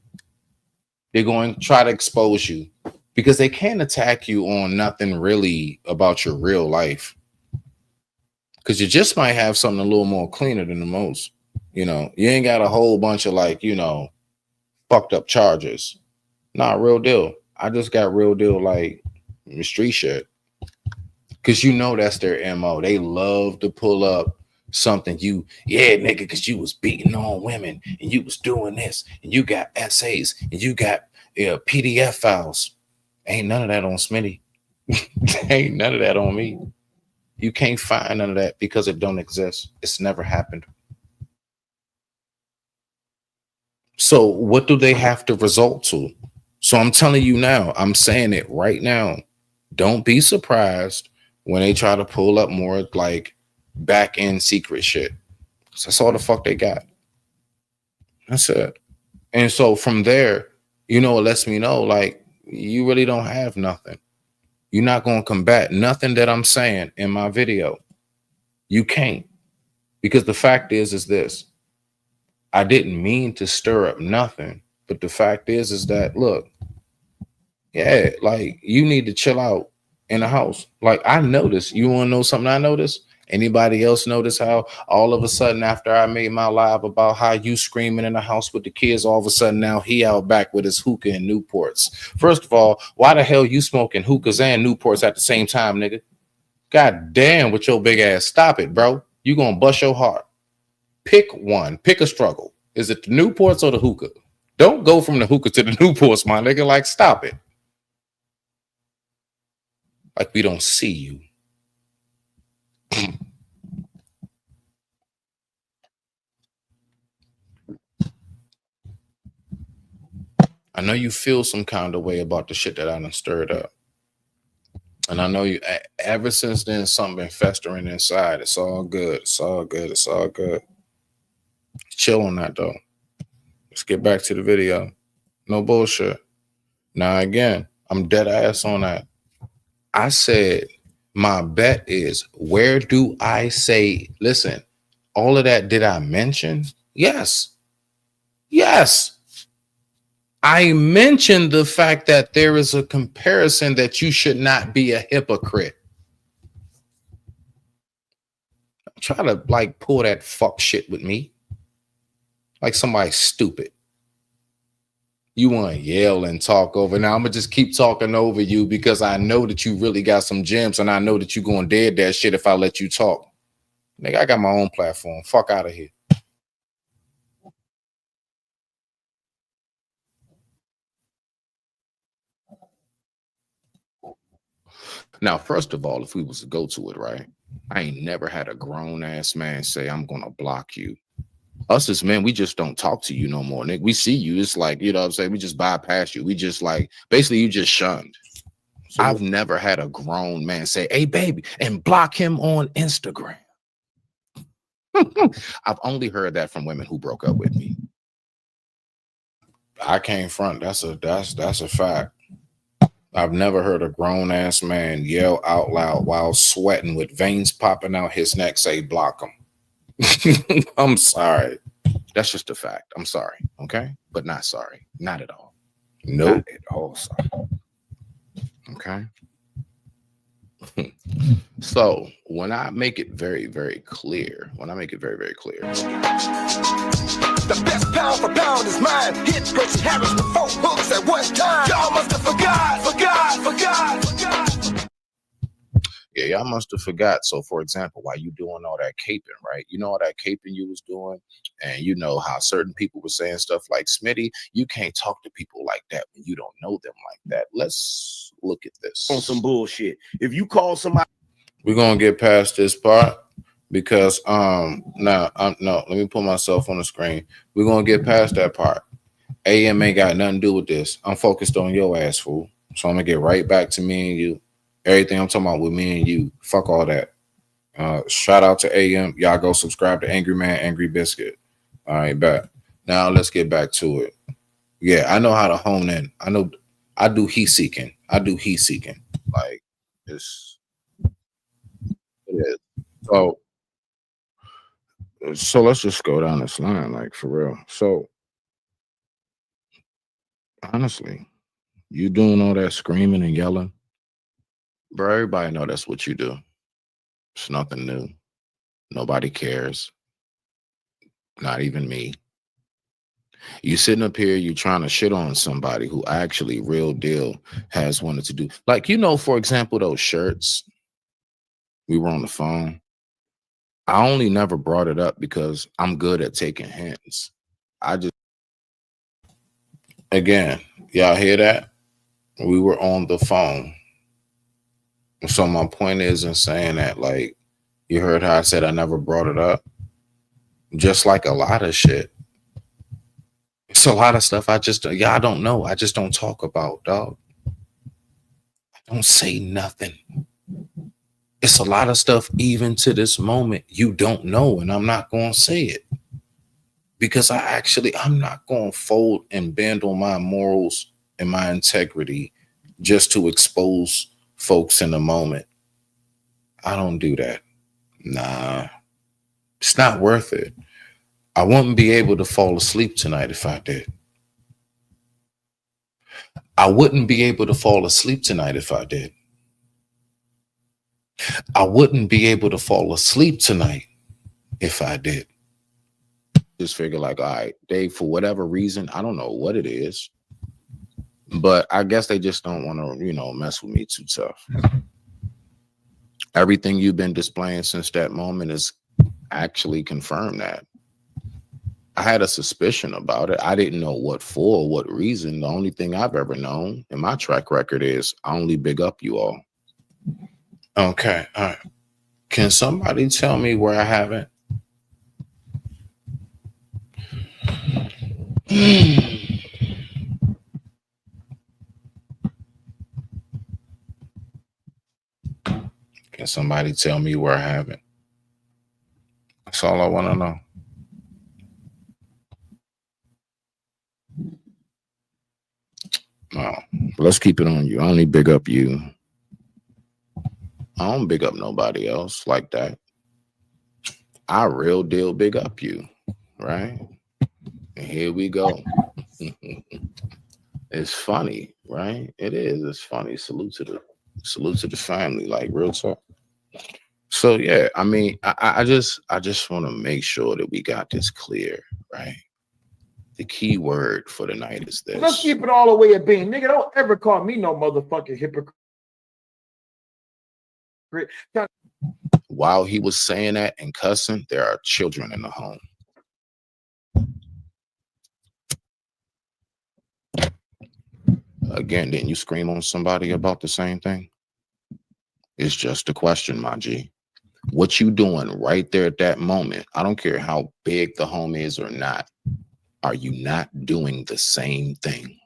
they're going to try to expose you, because they can't attack you on nothing really about your real life. Because you just might have something a little more cleaner than the most. You know, you ain't got a whole bunch of like, you know, fucked up charges. Not real deal. I just got real deal like street shit. Because you know that's their MO. They love to pull up something yeah, nigga, because you was beating on women and you was doing this and you got essays and you got PDF files. Ain't none of that on Smitty. Ain't none of that on me. You can't find none of that because it don't exist. It's never happened. So what do they have to result to? So I'm telling you now, I'm saying it right now. Don't be surprised when they try to pull up more like back end secret shit. That's all the fuck they got. That's it. And so from there, you know, it lets me know like you really don't have nothing. You're not going to combat nothing that I'm saying in my video. You can't. Because the fact is this. I didn't mean to stir up nothing. But the fact is that, look, yeah, like you need to chill out in the house. Like I noticed, you want to know something I noticed? Anybody else notice how all of a sudden after I made my live about how you screaming in the house with the kids, all of a sudden now he out back with his hookah and Newports. First of all, why the hell you smoking hookahs and Newports at the same time, nigga? God damn with your big ass. Stop it, bro. You gonna bust your heart. Pick one. Pick a struggle. Is it the Newports or the hookah? Don't go from the hookah to the Newports, my nigga. Like, stop it. Like we don't see you. I know you feel some kind of way about the shit that I done stirred up. And I know you, ever since then, something been festering inside. It's all good. It's all good. It's all good. Chill on that, though. Let's get back to the video. No bullshit. Now, again, I'm dead ass on that. I said, my bet is, where do I say, listen, all of that, did I mention? Yes. Yes. I mentioned the fact that there is a comparison that you should not be a hypocrite. Try to like pull that fuck shit with me. Like somebody stupid. You want to yell and talk over. Now I'm going to just keep talking over you because I know that you really got some gems and I know that you're going to dead that shit if I let you talk. Nigga, I got my own platform. Fuck out of here. Now, first of all, if we was to go to it, right, I ain't never had a grown ass man say, I'm going to block you. Us as men, we just don't talk to you no more, nigga. We see you. It's like, you know what I'm saying? We just bypass you. We just like, basically, you just shunned. So I've never had a grown man say, hey, baby, and block him on Instagram. I've only heard that from women who broke up with me. I can't front. That's a fact. I've never heard a grown ass man yell out loud while sweating with veins popping out his neck, say, block him. I'm sorry. That's just a fact. I'm sorry. Okay. But not sorry. Not at all. Nope. Not at all sorry. Okay. So when I make it very, very clear, the best pound for pound is mine. Hit Percy Harris with 4 hooks at one time. Y'all must have forgot. Yeah, y'all must have forgot. So, for example, while you doing all that caping, right? You know all that caping you was doing, and you know how certain people were saying stuff like, Smitty, you can't talk to people like that when you don't know them like that. Let's look at this. On some bullshit. If you call somebody, we're gonna get past this part because no, let me put myself on the screen. We're gonna get past that part. AM ain't got nothing to do with this. I'm focused on your ass, fool. So I'm gonna get right back to me and you. Everything I'm talking about with me and you. Fuck all that. Shout out to AM. Y'all go subscribe to Angry Man, Angry Biscuit. All right, bet. Now let's get back to it. Yeah, I know how to hone in. I know I do heat seeking. Like it is. So So let's just go down this line, like for real. So honestly, you doing all that screaming and yelling, bro, everybody know that's what you do. It's nothing new. Nobody cares. Not even me. You sitting up here, you trying to shit on somebody who actually real deal has wanted to do. Like, for example, those shirts. We were on the phone. I only never brought it up because I'm good at taking hints. I just, again, y'all hear that? We were on the phone. So my point is in saying that, like, you heard how I said I never brought it up. Just like a lot of shit. It's a lot of stuff I don't know. I just don't talk about, dog. I don't say nothing. It's a lot of stuff, even to this moment, you don't know, and I'm not going to say it. Because I'm not going to fold and bend on my morals and my integrity just to expose folks in the moment. I don't do that. Nah, it's not worth it. I wouldn't be able to fall asleep tonight if I did. I wouldn't be able to fall asleep tonight if I did. I wouldn't be able to fall asleep tonight if I did. Just figure like, all right, they, for whatever reason, I don't know what it is, but I guess they just don't want to, mess with me too tough. Everything you've been displaying since that moment is actually confirmed that. I had a suspicion about it. I didn't know what for or what reason. The only thing I've ever known in my track record is I only big up you all. Okay, all right. Can somebody tell me where I haven't? Can somebody tell me where I haven't? That's all I want to know. No, let's keep it on you. I only big up you. I don't big up nobody else like that. I real deal big up you, right? And here we go. It's funny, right? It is. It's funny. Salute to the family, like real talk. So yeah, I mean, I just want to make sure that we got this clear, right? The key word for the night is this. Let's keep it all the way at being. Nigga, don't ever call me no motherfucking hypocrite. While he was saying that and cussing, there are children in the home. Again, didn't you scream on somebody about the same thing? It's just a question, my G. What you doing right there at that moment? I don't care how big the home is or not. Are you not doing the same thing?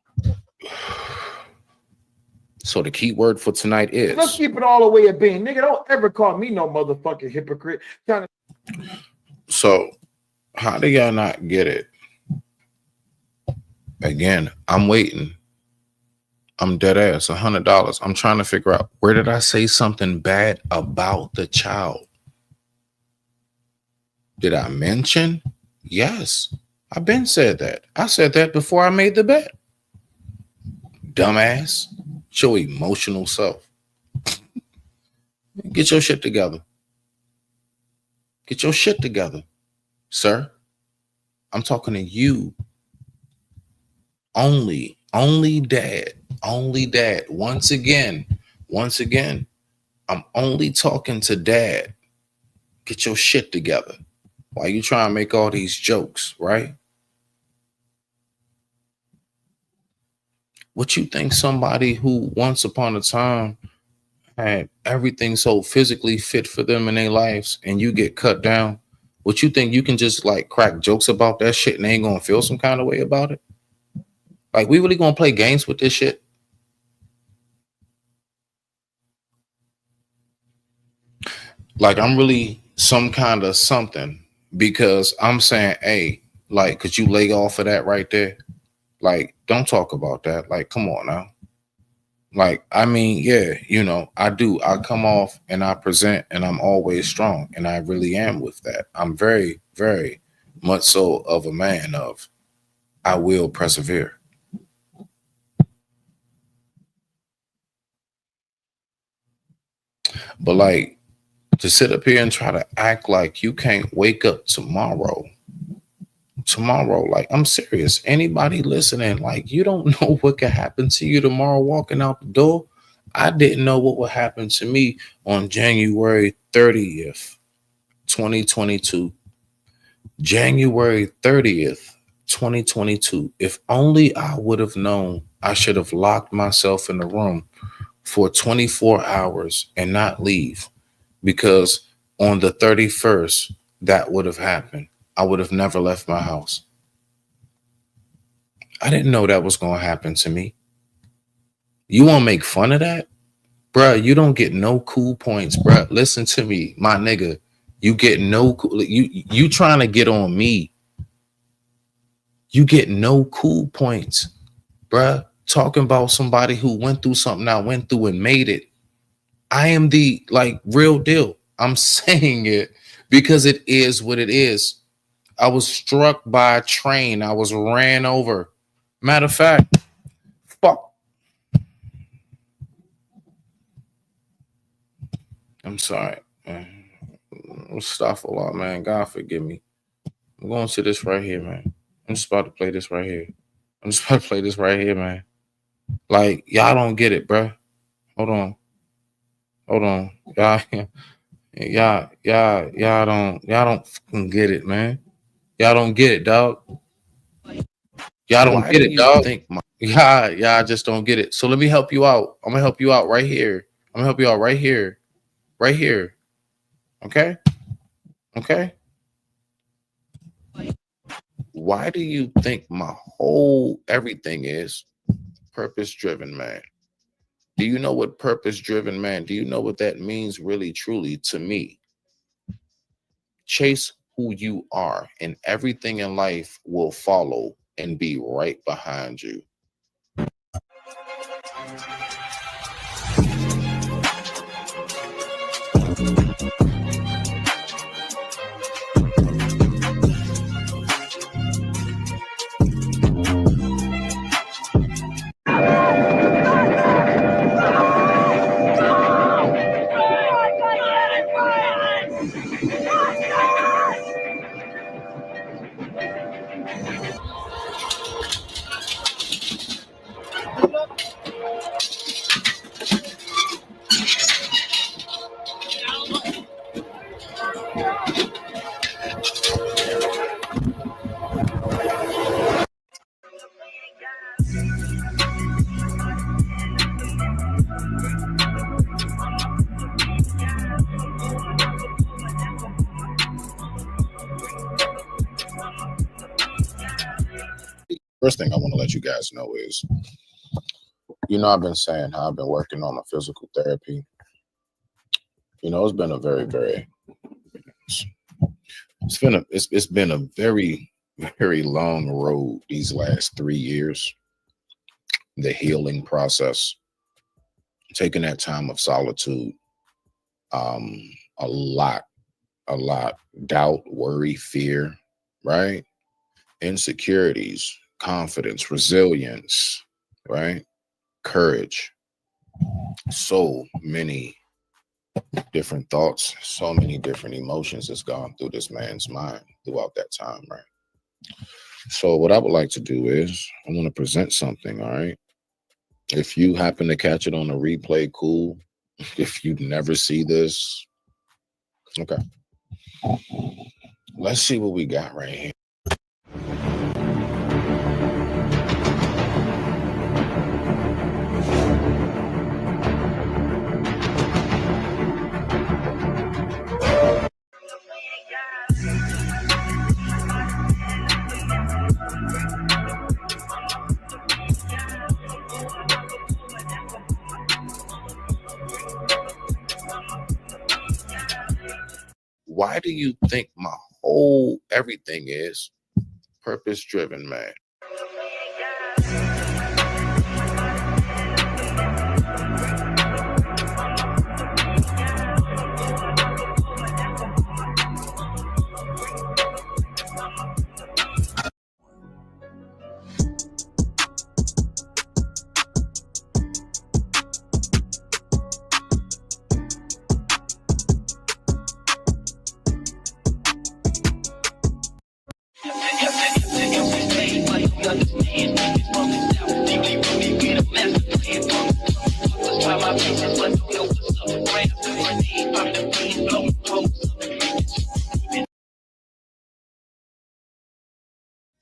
So the key word for tonight is. Let's keep it all the way at being. Nigga, don't ever call me no motherfucking hypocrite. So how do y'all not get it? Again, I'm waiting. I'm dead ass, $100. I'm trying to figure out, where did I say something bad about the child? Did I mention? Yes, I've been said that. I said that before I made the bet. Dumbass. Your emotional self. Get your shit together. Get your shit together, sir. I'm talking to you. Only dad. Only dad. Once again, I'm only talking to dad. Get your shit together. Why you trying to make all these jokes, right? What you think somebody who once upon a time had everything so physically fit for them in their lives and you get cut down, what you think you can just like crack jokes about that shit and they ain't gonna feel some kind of way about it? Like, we really gonna play games with this shit? Like, I'm really some kind of something because I'm saying, hey, like, could you lay off of that right there? Like, don't talk about that. Like, come on now. Like, I mean, yeah, you know, I do. I come off and I present and I'm always strong. And I really am with that. I'm very, very much so of a man of I will persevere. But like to sit up here and try to act like you can't wake up tomorrow, like I'm serious. Anybody listening, like you don't know what could happen to you tomorrow walking out the door. I didn't know what would happen to me on January 30th, 2022. January 30th, 2022. If only I would have known I should have locked myself in the room for 24 hours and not leave, because on the 31st, that would have happened. I would have never left my house. I didn't know that was going to happen to me. You want to make fun of that? Bruh, you don't get no cool points, bruh. Listen to me, my nigga. You get no cool. You trying to get on me. You get no cool points, bruh. Talking about somebody who went through something I went through and made it. I am the like real deal. I'm saying it because it is what it is. I was struck by a train. I was ran over. Matter of fact, fuck. I'm sorry, man. Stuff a lot, man. God forgive me. I'm going to this right here, man. I'm just about to play this right here. I'm just about to play this right here, man. Like, y'all don't get it, bruh. Hold on. Y'all, y'all don't fucking get it, man. Y'all don't get it, dog. Y'all don't Why get do it, you dog. think Y'all just don't get it. So let me help you out. I'm gonna help you out right here. I'm gonna help you out right here. Right here. Okay? Okay? Why do you think my whole everything is purpose driven, man? Do you know what purpose driven, man? Do you know what that means really, truly to me? Chase who you are, and everything in life will follow and be right behind you. First thing I want to let you guys know is, you know, I've been saying how I've been working on my physical therapy. You know, it's been a very, very, it's been a very, very long road these last 3 years. The healing process, taking that time of solitude, um, a lot, doubt, worry, fear, right? Insecurities, confidence, resilience, right? Courage. So many different thoughts, so many different emotions that's gone through this man's mind throughout that time, right? So what I would like to do is I want to present something, all right? If you happen to catch it on a replay, cool. If you never see this, okay. Let's see what we got right here. Why do you think my whole everything is purpose driven, man?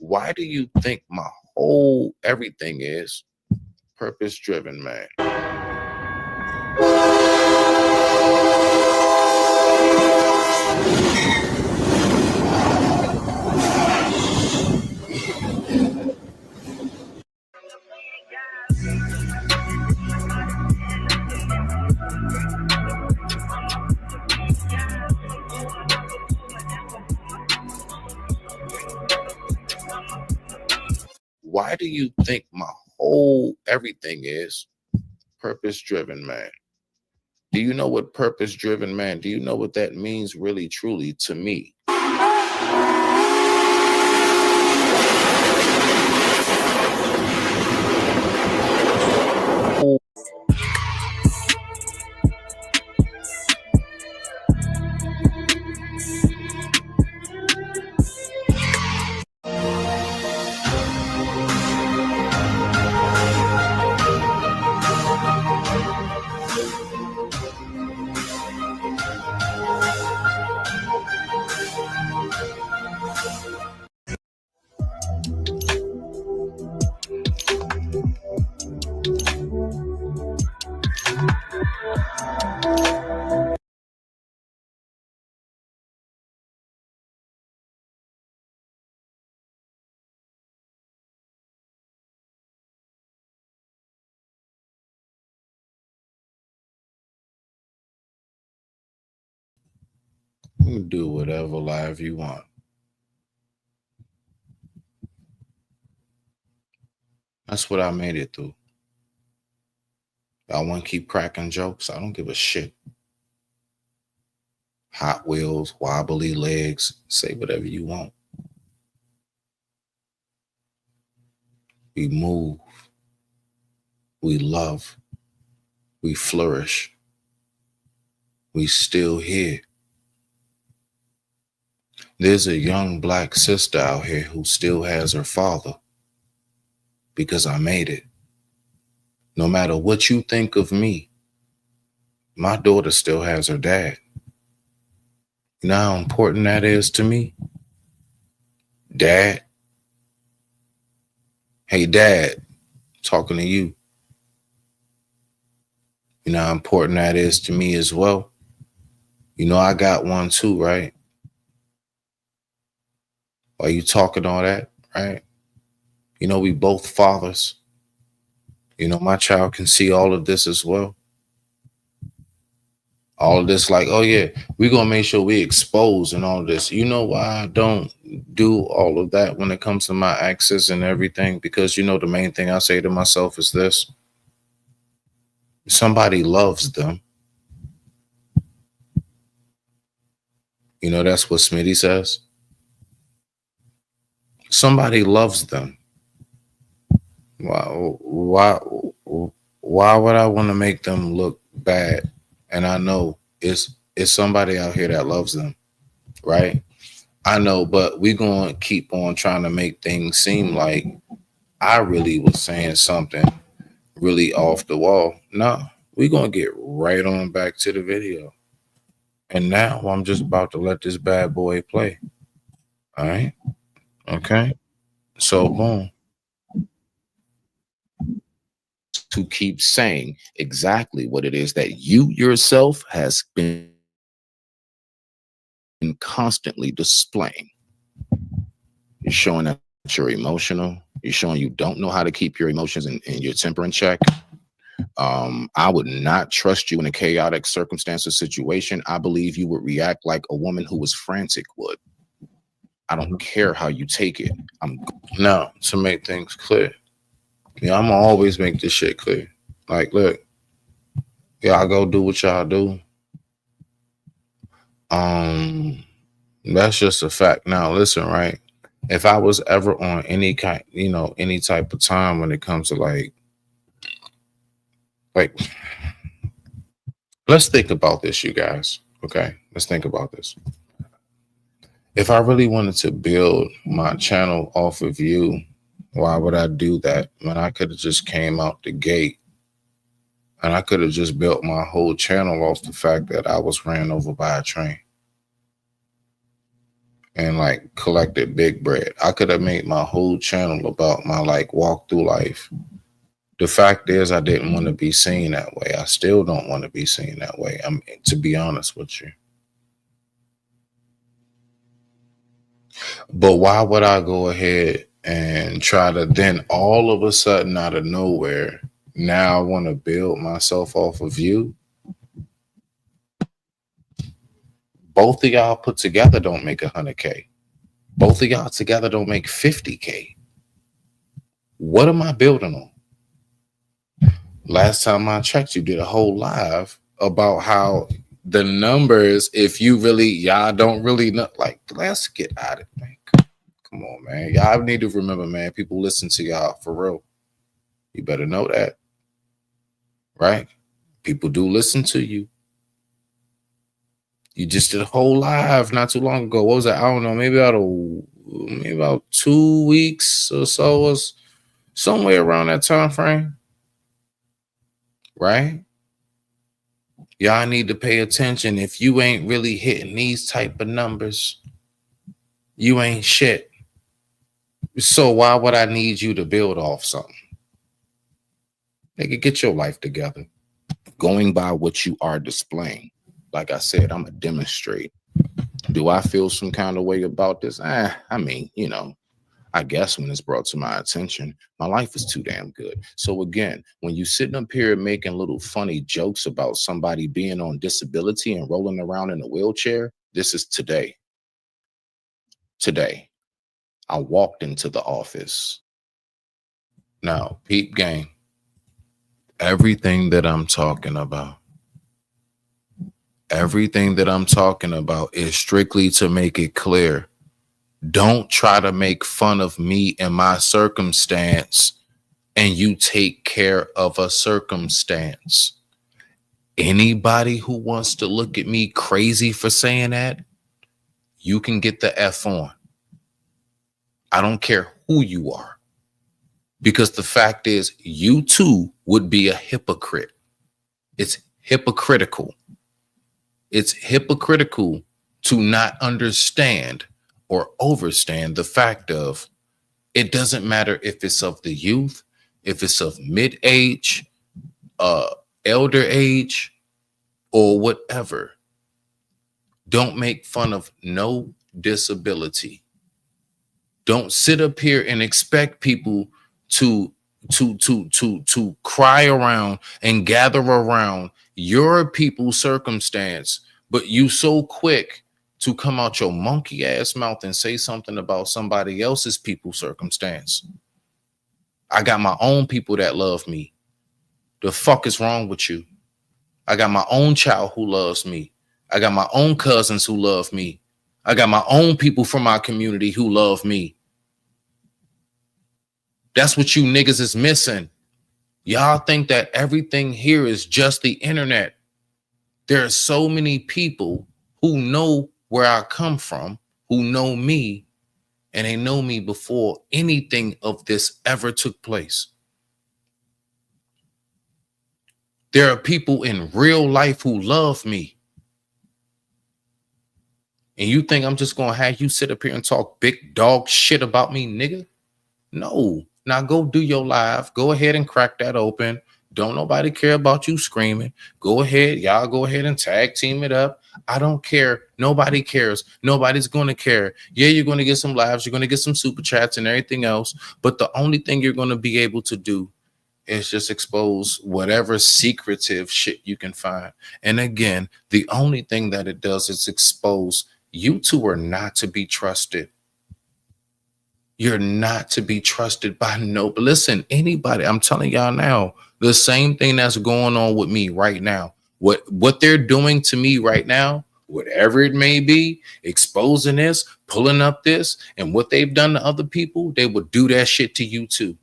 Why do you think my whole everything is purpose driven, man? Why do you think my whole everything is purpose driven, man? Do you know what purpose driven, man? Do you know what that means really, truly to me? You can do whatever live you want. That's what I made it through. Y'all want to keep cracking jokes? I don't give a shit. Hot Wheels, wobbly legs, say whatever you want. We move. We love. We flourish. We still here. There's a young black sister out here who still has her father because I made it. No matter what you think of me, my daughter still has her dad. You know how important that is to me? Dad. Hey, Dad, talking to you. You know how important that is to me as well? You know I got one too, right? While you talking all that, right? You know we both fathers. You know my child can see all of this as well. All of this, like, oh yeah, we're gonna make sure we expose and all of this. You know why I don't do all of that when it comes to my exes and everything? Because you know the main thing I say to myself is this: somebody loves them. You know that's what Smitty says. Somebody loves them. Why would I want to make them look bad? And I know it's somebody out here that loves them, right? I know, but we're going to keep on trying to make things seem like I really was saying something really off the wall. No, we're going to get right on back to the video. And now I'm just about to let this bad boy play. All right. Okay. So, boom. To keep saying exactly what it is that you yourself has been constantly displaying. You're showing that you're emotional. You're showing you don't know how to keep your emotions and your temper in check. I would not trust you in a chaotic circumstance or situation. I believe you would react like a woman who was frantic would. I don't care how you take it. Now, to make things clear, yeah, I'm gonna always make this shit clear. Like, look, y'all go do what y'all do. That's just a fact. Now, listen, right? If I was ever on any kind, any type of time when it comes to like, let's think about this, you guys. Okay, let's think about this. If I really wanted to build my channel off of you, why would I do that when I could have just came out the gate and I could have just built my whole channel off the fact that I was ran over by a train? and like collected big bread. I could have made my whole channel about my like walk through life. The fact is, I didn't want to be seen that way. I still don't want to be seen that way. I'm to be honest with you. But why would I go ahead and try to then all of a sudden out of nowhere, now I want to build myself off of you? Both of y'all put together don't make 100K. Both of y'all together don't make 50K. What am I building on? Last time I checked, you did a whole live about how the numbers, if you really, y'all don't really know, like, let's get out of it, man. Come on, man. Y'all need to remember, man, people listen to y'all for real. You better know that, right? People do listen to you. You just did a whole live not too long ago. What was that? I don't know, maybe about 2 weeks or so, was somewhere around that time frame, right? Y'all need to pay attention. If you ain't really hitting these type of numbers, you ain't shit. So why would I need you to build off something? Nigga, get your life together. Going by what you are displaying. Like I said, I'm going to demonstrate. Do I feel some kind of way about this? I mean, you know, I guess when it's brought to my attention, my life is too damn good. So again, when you sitting up here making little funny jokes about somebody being on disability and rolling around in a wheelchair, this is today. Today, I walked into the office. Now, peep gang, everything that I'm talking about is strictly to make it clear. Don't try to make fun of me and my circumstance and you take care of a circumstance. Anybody who wants to look at me crazy for saying that, you can get the F on. I don't care who you are. Because the fact is, you too would be a hypocrite. It's hypocritical. It's hypocritical to not understand or overstand the fact of it doesn't matter if it's of the youth, if it's of mid-age, elder age, or whatever. Don't make fun of no disability. Don't sit up here and expect people to cry around and gather around your people's circumstance, but you so quick to come out your monkey ass mouth and say something about somebody else's people's circumstance. I got my own people that love me. The fuck is wrong with you? I got my own child who loves me. I got my own cousins who love me. I got my own people from my community who love me. That's what you niggas is missing. Y'all think that everything here is just the internet. There are so many people who know where I come from, who know me, and they know me before anything of this ever took place. There are people in real life who love me. And you think I'm just going to have you sit up here and talk big dog shit about me, nigga? No. Now go do your live. Go ahead and crack that open. Don't nobody care about you screaming. Go ahead. Y'all go ahead and tag team it up. I don't care. Nobody cares. Nobody's going to care. Yeah, you're going to get some lives. You're going to get some super chats and everything else. But the only thing you're going to be able to do is just expose whatever secretive shit you can find. And again, the only thing that it does is expose you two are not to be trusted. You're not to be trusted by no. Listen, anybody, I'm telling y'all now, the same thing that's going on with me right now. What they're doing to me right now, whatever it may be, exposing this, pulling up this, and what they've done to other people, they would do that shit to you too.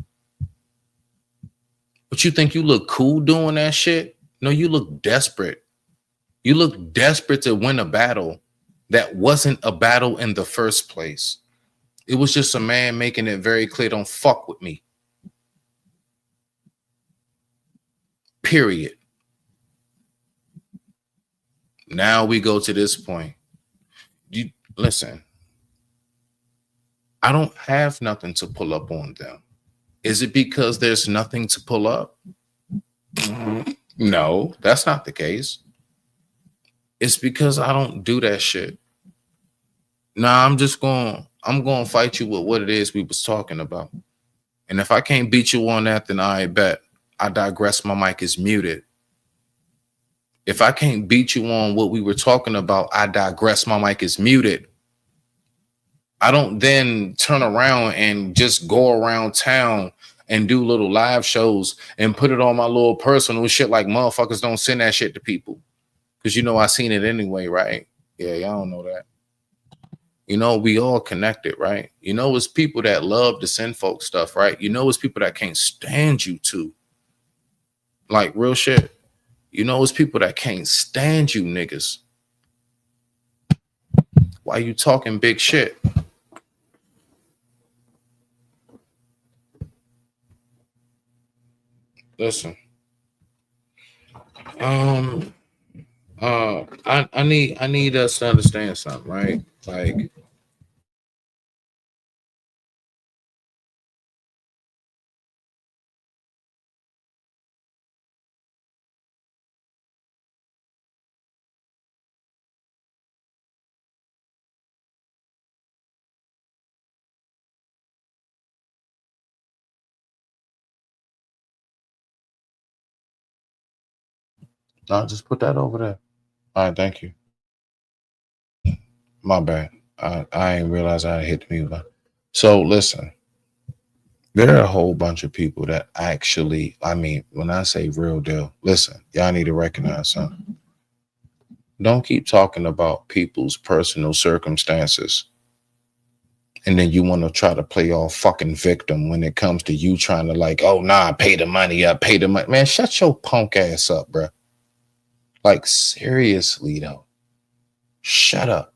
But you think you look cool doing that shit? No, you look desperate. You look desperate to win a battle that wasn't a battle in the first place. It was just a man making it very clear, don't fuck with me. Period. Now we go to this point. You listen, I don't have nothing to pull up on them. Is it because there's nothing to pull up? No, that's not the case. It's because I don't do that shit. Nah, I'm going to fight you with what it is we was talking about. And if I can't beat you on that, then I bet. I digress. My mic is muted. If I can't beat you on what we were talking about, I digress. My mic is muted. I don't then turn around and just go around town and do little live shows and put it on my little personal shit like motherfuckers don't send that shit to people. Because you know I seen it anyway, right? Yeah, y'all don't know that. You know, we all connected, right? You know, it's people that love to send folks stuff, right? You know, it's people that can't stand you too. Like real shit. You know, it's people that can't stand you niggas. Why you talking big shit? Listen. I need us to understand something, right? Like, no, just put that over there. All right, thank you. My bad. I ain't realize I hit the mute button. So listen, there are a whole bunch of people that actually, I mean, when I say real deal, listen, y'all need to recognize something. Don't keep talking about people's personal circumstances. And then you want to try to play all fucking victim when it comes to you trying to like, oh, nah, pay the money up, pay the money. Man, shut your punk ass up, bro. Like, seriously, though. Shut up.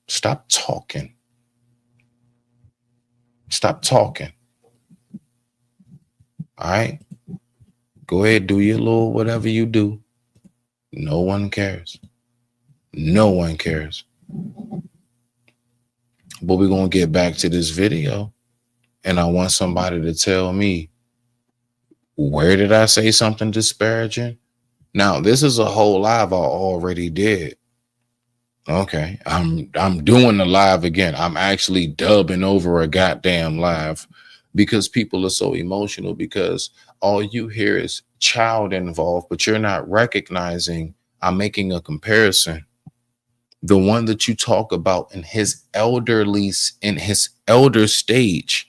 Stop talking. Stop talking. All right? Go ahead, do your little whatever you do. No one cares. No one cares. But we're going to get back to this video. And I want somebody to tell me, where did I say something disparaging? Now, this is a whole live I already did. Okay, I'm doing the live again. I'm actually dubbing over a goddamn live because people are so emotional because all you hear is child involved, but you're not recognizing I'm making a comparison. The one that you talk about in his elder stage,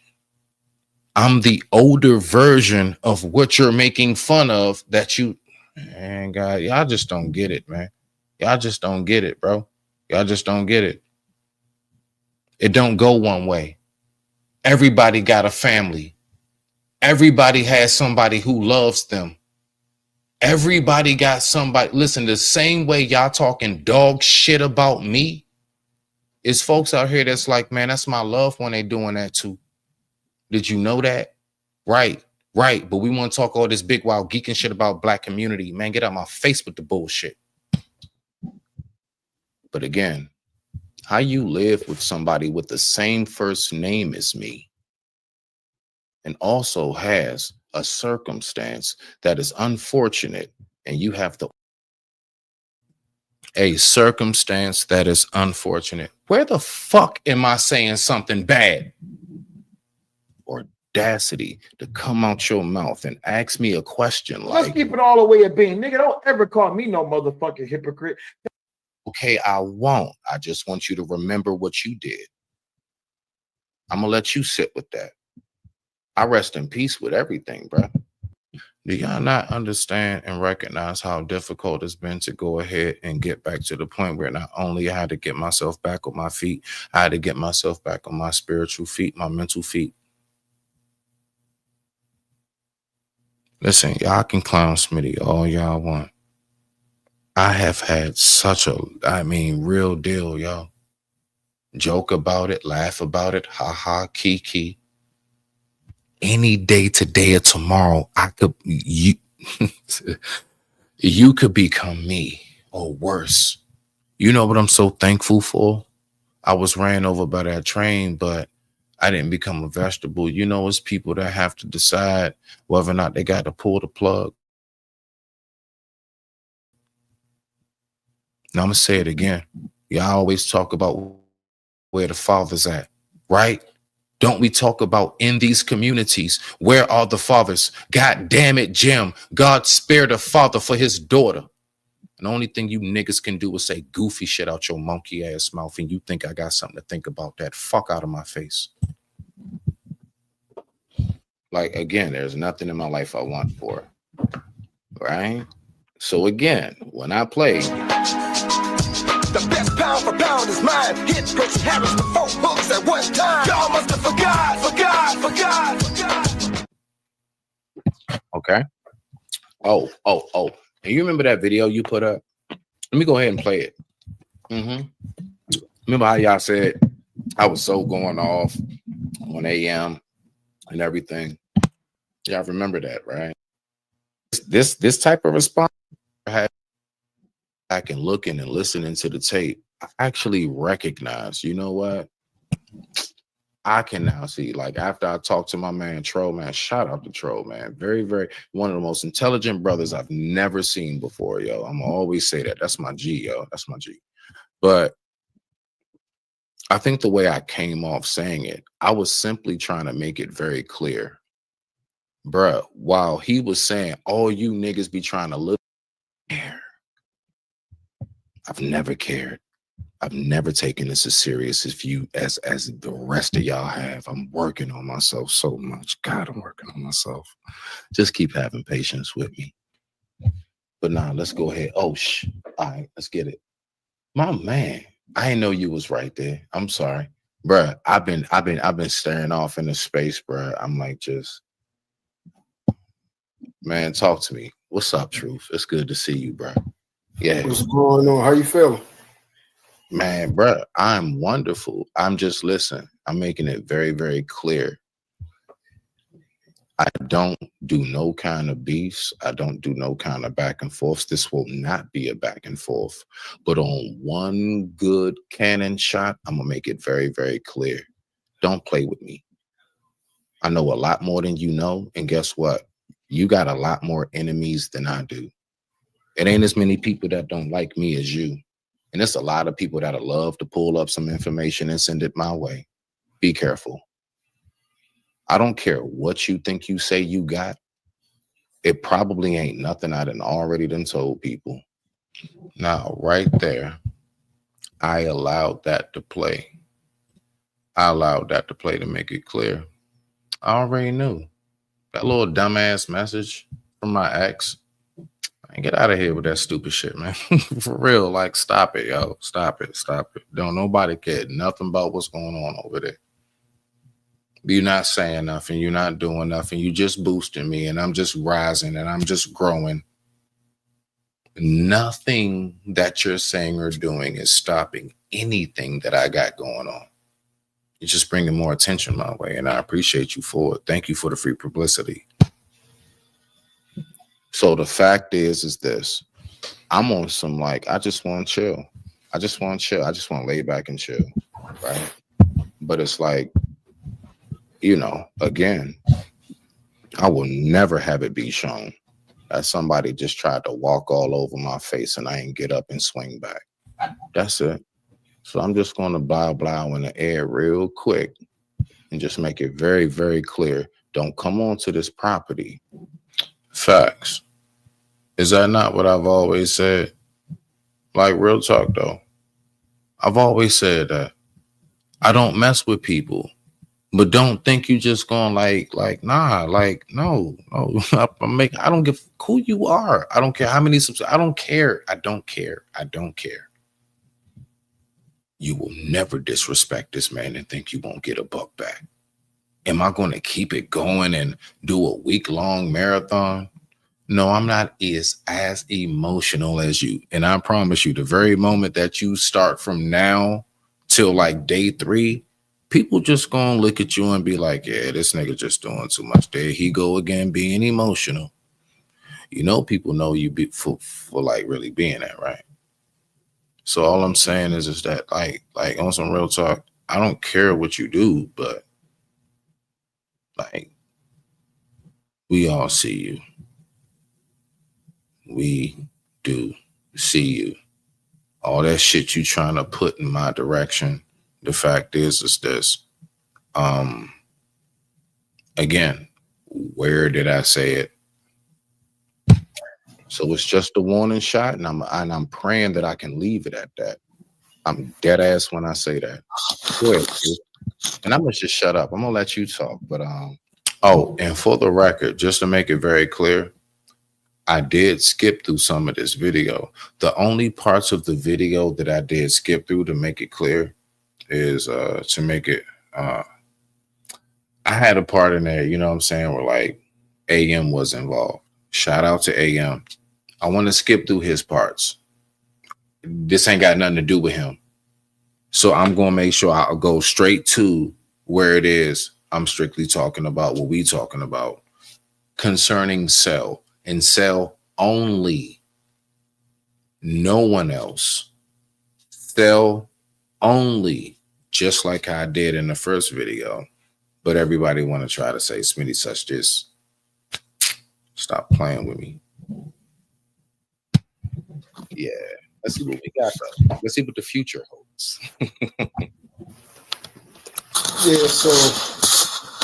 I'm the older version of what you're making fun of that you, man, God, y'all just don't get it, man. Y'all just don't get it, bro. Y'all just don't get it. It don't go one way. Everybody got a family. Everybody has somebody who loves them. Everybody got somebody. Listen, the same way y'all talking dog shit about me, is folks out here that's like, man, that's my loved one they doing that too. Did you know that? Right. But we want to talk all this big wild geeking shit about black community. Man, get out my face with the bullshit. But again, how you live with somebody with the same first name as me and also has a circumstance that is unfortunate, and you have a circumstance that is unfortunate. Where the fuck am I saying something bad? Audacity to come out your mouth and ask me a question like, let's keep it all the way at being, nigga, don't ever call me no motherfucking hypocrite. okay, I won't. I just want you to remember what you did. I'm gonna let you sit with that. I rest in peace with everything, bro. Do y'all not understand and recognize how difficult it's been to go ahead and get back to the point where not only I had to get myself back on my feet, I had to get myself back on my spiritual feet, my mental feet. Listen, y'all can clown Smitty all y'all want. I have had such a, real deal, y'all. Joke about it, laugh about it, ha ha, kiki. Any day today or tomorrow, you could become me or worse. You know what I'm so thankful for? I was ran over by that train, but I didn't become a vegetable. You know, it's people that have to decide whether or not they got to pull the plug. Now I'm gonna say it again. Y'all always talk about where the father's at, right? Don't we talk about in these communities? Where are the fathers? God damn it, Jim. God spared a father for his daughter. And the only thing you niggas can do is say goofy shit out your monkey ass mouth. And you think I got something to think about that. Fuck out of my face. Like, again, there's nothing in my life I want for. Right? So again, when I play, the best pound for pound is mine. Hit Percy Harris with 4 hooks at one time. Y'all must have forgot. Okay. Oh. And you remember that video you put up? Let me go ahead and play it. Remember how y'all said I was so going off on AM and everything? Y'all remember that, right? This type of response I had back and looking and listening to the tape, I actually recognize, you know what? I can now see, like, after I talked to my man Troll, man, shout out to Troll, man. Very, very one of the most intelligent brothers I've never seen before, yo. I'm gonna always say that. That's my G, yo. That's my G. But I think the way I came off saying it, I was simply trying to make it very clear. Bruh, while he was saying, all you niggas be trying to look here, I've never cared. I've never taken this as serious as the rest of y'all have. I'm working on myself so much. God, I'm working on myself. Just keep having patience with me. But now let's go ahead. Oh, all right, let's get it. My man, I didn't know you was right there. I'm sorry, bruh. I've been staring off into space, bruh. I'm like, just, man, talk to me. What's up, Truth? It's good to see you, bruh. Yeah. What's going on? How you feeling? Man, bruh, I'm wonderful. I'm just listening. I'm making it very, very clear. I don't do no kind of beefs. I don't do no kind of back and forths. This will not be a back and forth. But on one good cannon shot, I'm going to make it very, very clear. Don't play with me. I know a lot more than you know. And guess what? You got a lot more enemies than I do. It ain't as many people that don't like me as you. And there's a lot of people that'll love to pull up some information and send it my way. Be careful. I don't care what you think you say you got. It probably ain't nothing I done already told people. Now, right there, I allowed that to play. I allowed that to play to make it clear. I already knew. That little dumbass message from my ex. Get out of here with that stupid shit, man. For real, like, stop it, yo. Stop it. Don't nobody care nothing about what's going on over there. You're not saying nothing. You're not doing nothing. You just boosting me, and I'm just rising, and I'm just growing. Nothing that you're saying or doing is stopping anything that I got going on. You're just bringing more attention my way, and I appreciate you for it. Thank you for the free publicity. So the fact is this. I'm on some, like, I just want to chill. I just want to lay back and chill, right? But it's like, you know, again, I will never have it be shown that somebody just tried to walk all over my face and I ain't get up and swing back. That's it. So I'm just going to blow in the air real quick and just make it very, very clear. Don't come onto this property. Facts. Is that not what I've always said? Like, real talk, though. I've always said that. I don't mess with people. But don't think you just going like, nah, like, no. I don't give who you are. I don't care how many subscribers. I don't care. You will never disrespect this man and think you won't get a buck back. Am I going to keep it going and do a week-long marathon? No, I'm not as emotional as you. And I promise you, the very moment that you start from now till like day 3, people just gonna look at you and be like, yeah, this nigga just doing too much. There he go again, being emotional. You know, people know you be for like really being that, right? So all I'm saying is that like on some real talk, I don't care what you do, but Like, we all see you. We do see you. All that shit you trying to put in my direction. The fact is this. Um, again, where did I say it? So it's just a warning shot, and I'm praying that I can leave it at that. I'm dead ass when I say that. Go ahead, dude. And I'm gonna just shut up. I'm gonna let you talk. But oh, and for the record, just to make it very clear, I did skip through some of this video. The only parts of the video that I did skip through, to make it clear, is to make it I had a part in there, you know what I'm saying, where like AM was involved. Shout out to AM. I want to skip through his parts. This ain't got nothing to do with him. So I'm going to make sure I'll go straight to where it is. I'm strictly talking about what we talking about concerning Cell, and Cell only. No one else. Cell only, just like I did in the first video. But everybody want to try to say Smitty such this. Stop playing with me. Yeah. Let's see what we got though. Let's see what the future holds. Yeah, so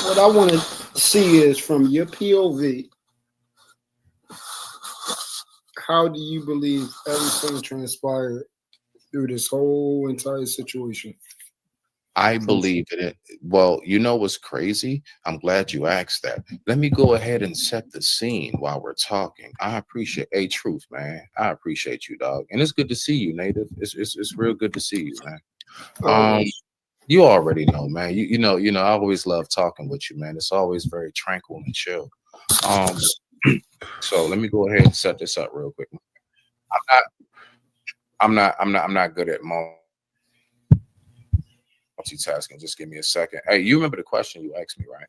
what I want to see is from your POV, how do you believe everything transpired through this whole entire situation? I believe in it. Well, you know what's crazy? I'm glad you asked that. Let me go ahead and set the scene while we're talking. I appreciate truth, man. I appreciate you, dog. And it's good to see you, Native. It's real good to see you, man. You already know, man. You know, I always love talking with you, man. It's always very tranquil and chill. So let me go ahead and set this up real quick. I'm not good at multitasking. Just give me a second. Hey, you remember the question you asked me, right?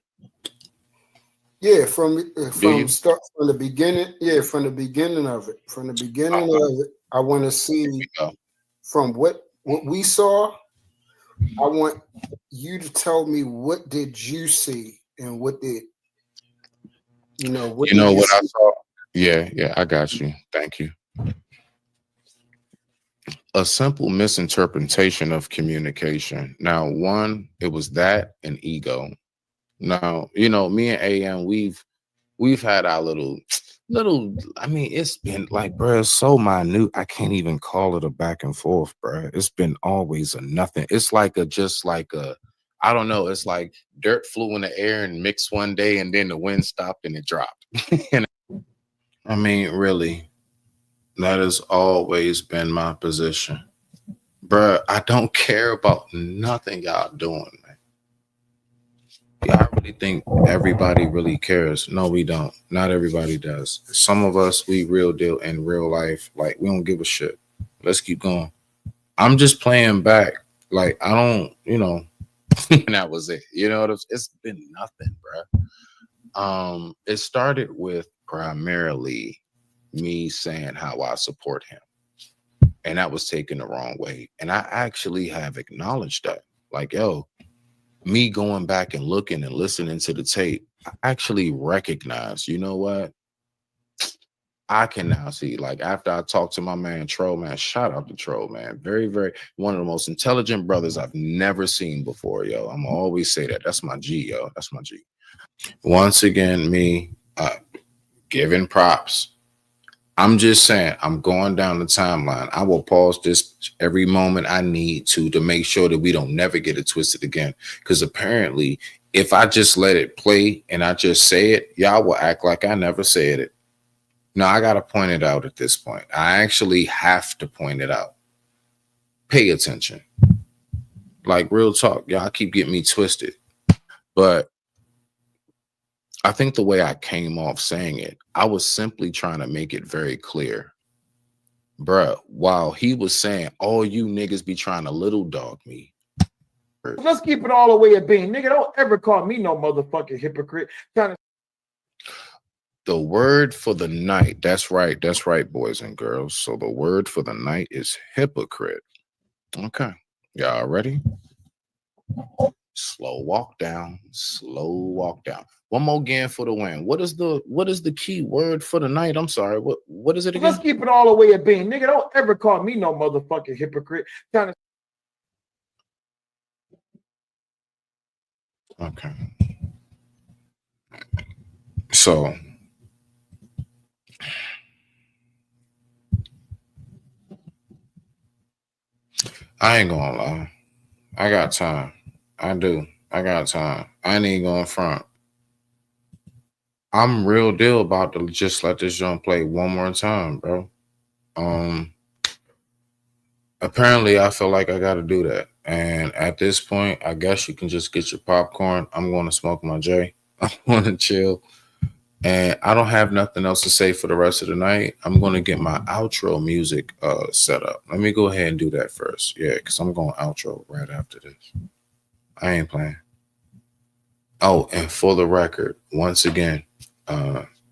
Yeah, from the beginning. Yeah, from the beginning of it. From the beginning of it, I want to see from what we saw. I want you to tell me, what did you see and what did what I saw? Yeah, I got you. Thank you. A simple misinterpretation of communication. Now, one, it was that and ego. Now, me and AM, we've had our little, I mean, it's been like, bro, it's so minute. I can't even call it a back and forth, bro. It's been always a nothing. It's like I don't know. It's like dirt flew in the air and mixed one day, and then the wind stopped and it dropped. I mean, really, that has always been my position. Bruh, I don't care about nothing y'all doing, man. Y'all really think everybody really cares? No, we don't. Not everybody does. Some of us, we real deal in real life. Like, we don't give a shit. Let's keep going. I'm just playing back. Like, I don't, and that was it. It's been nothing, bruh. It started with primarily me saying how I support him. And that was taken the wrong way. And I actually have acknowledged that. Like, yo, me going back and looking and listening to the tape, I actually recognize, you know what? I can now see, like, after I talked to my man, Troll, man, shout out to Troll, man. Very, very, one of the most intelligent brothers I've never seen before, yo. I'm gonna always say that. That's my G, yo. That's my G. Once again, me giving props. I'm just saying, I'm going down the timeline. I will pause this every moment I need to make sure that we don't never get it twisted again. Because apparently, if I just let it play and I just say it, y'all will act like I never said it. No, I got to point it out at this point. I actually have to point it out. Pay attention. Like, real talk, y'all keep getting me twisted. But I think the way I came off saying it, I was simply trying to make it very clear. Bruh, while he was saying, all you niggas be trying to little dog me. Let's keep it all the way at being. Nigga, don't ever call me no motherfucking hypocrite. The word for the night. That's right, boys and girls. So the word for the night is hypocrite. Okay. Y'all ready? Slow Slow walk down, slow walk down. One more again for the win. What is the key word for the night? I'm sorry. What is it again? Let's keep it all the way at being, nigga. Don't ever call me no motherfucking hypocrite. Okay. So I ain't gonna lie. I got time. I do. I got time. I ain't even going front. I'm real deal about to just let this joint play one more time, bro. Apparently I feel like I gotta do that. And at this point, I guess you can just get your popcorn. I'm gonna smoke my J. I'm gonna chill. And I don't have nothing else to say for the rest of the night. I'm gonna get my outro music set up. Let me go ahead and do that first. Yeah, because I'm going outro right after this. I ain't playing. Oh, and for the record, once again,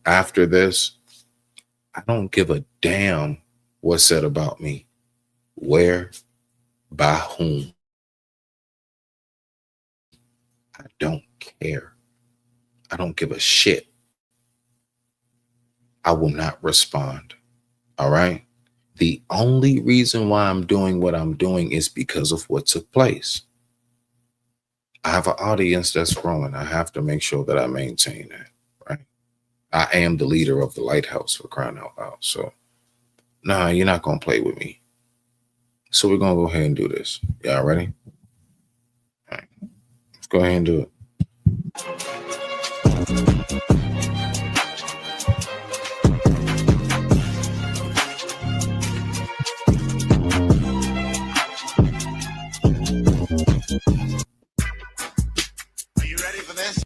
after this, I don't give a damn what's said about me, where, by whom. I don't care. I don't give a shit. I will not respond. All right. The only reason why I'm doing what I'm doing is because of what took place. I have an audience that's growing. I have to make sure that I maintain that. Right. I am the leader of the lighthouse, for crying out loud. So, nah, you're not going to play with me. So we're going to go ahead and do this. Y'all ready? All right. Let's go ahead and do it. Are you ready for this?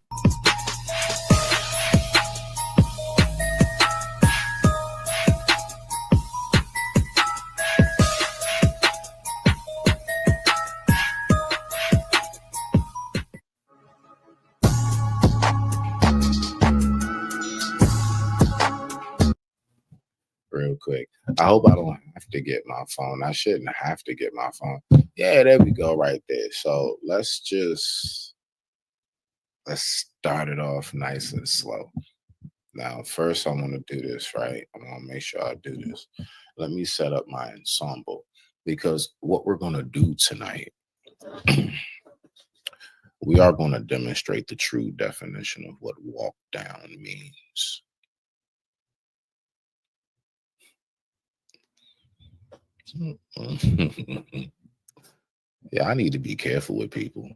Real quick. I hope I don't have to get my phone. I shouldn't have to get my phone. Yeah, there we go right there. So let's start it off nice and slow. Now, first I want to do this, right? I want to make sure I do this. Let me set up my ensemble because what we're going to do tonight, we are going to demonstrate the true definition of what walk down means. Yeah, I need to be careful with people.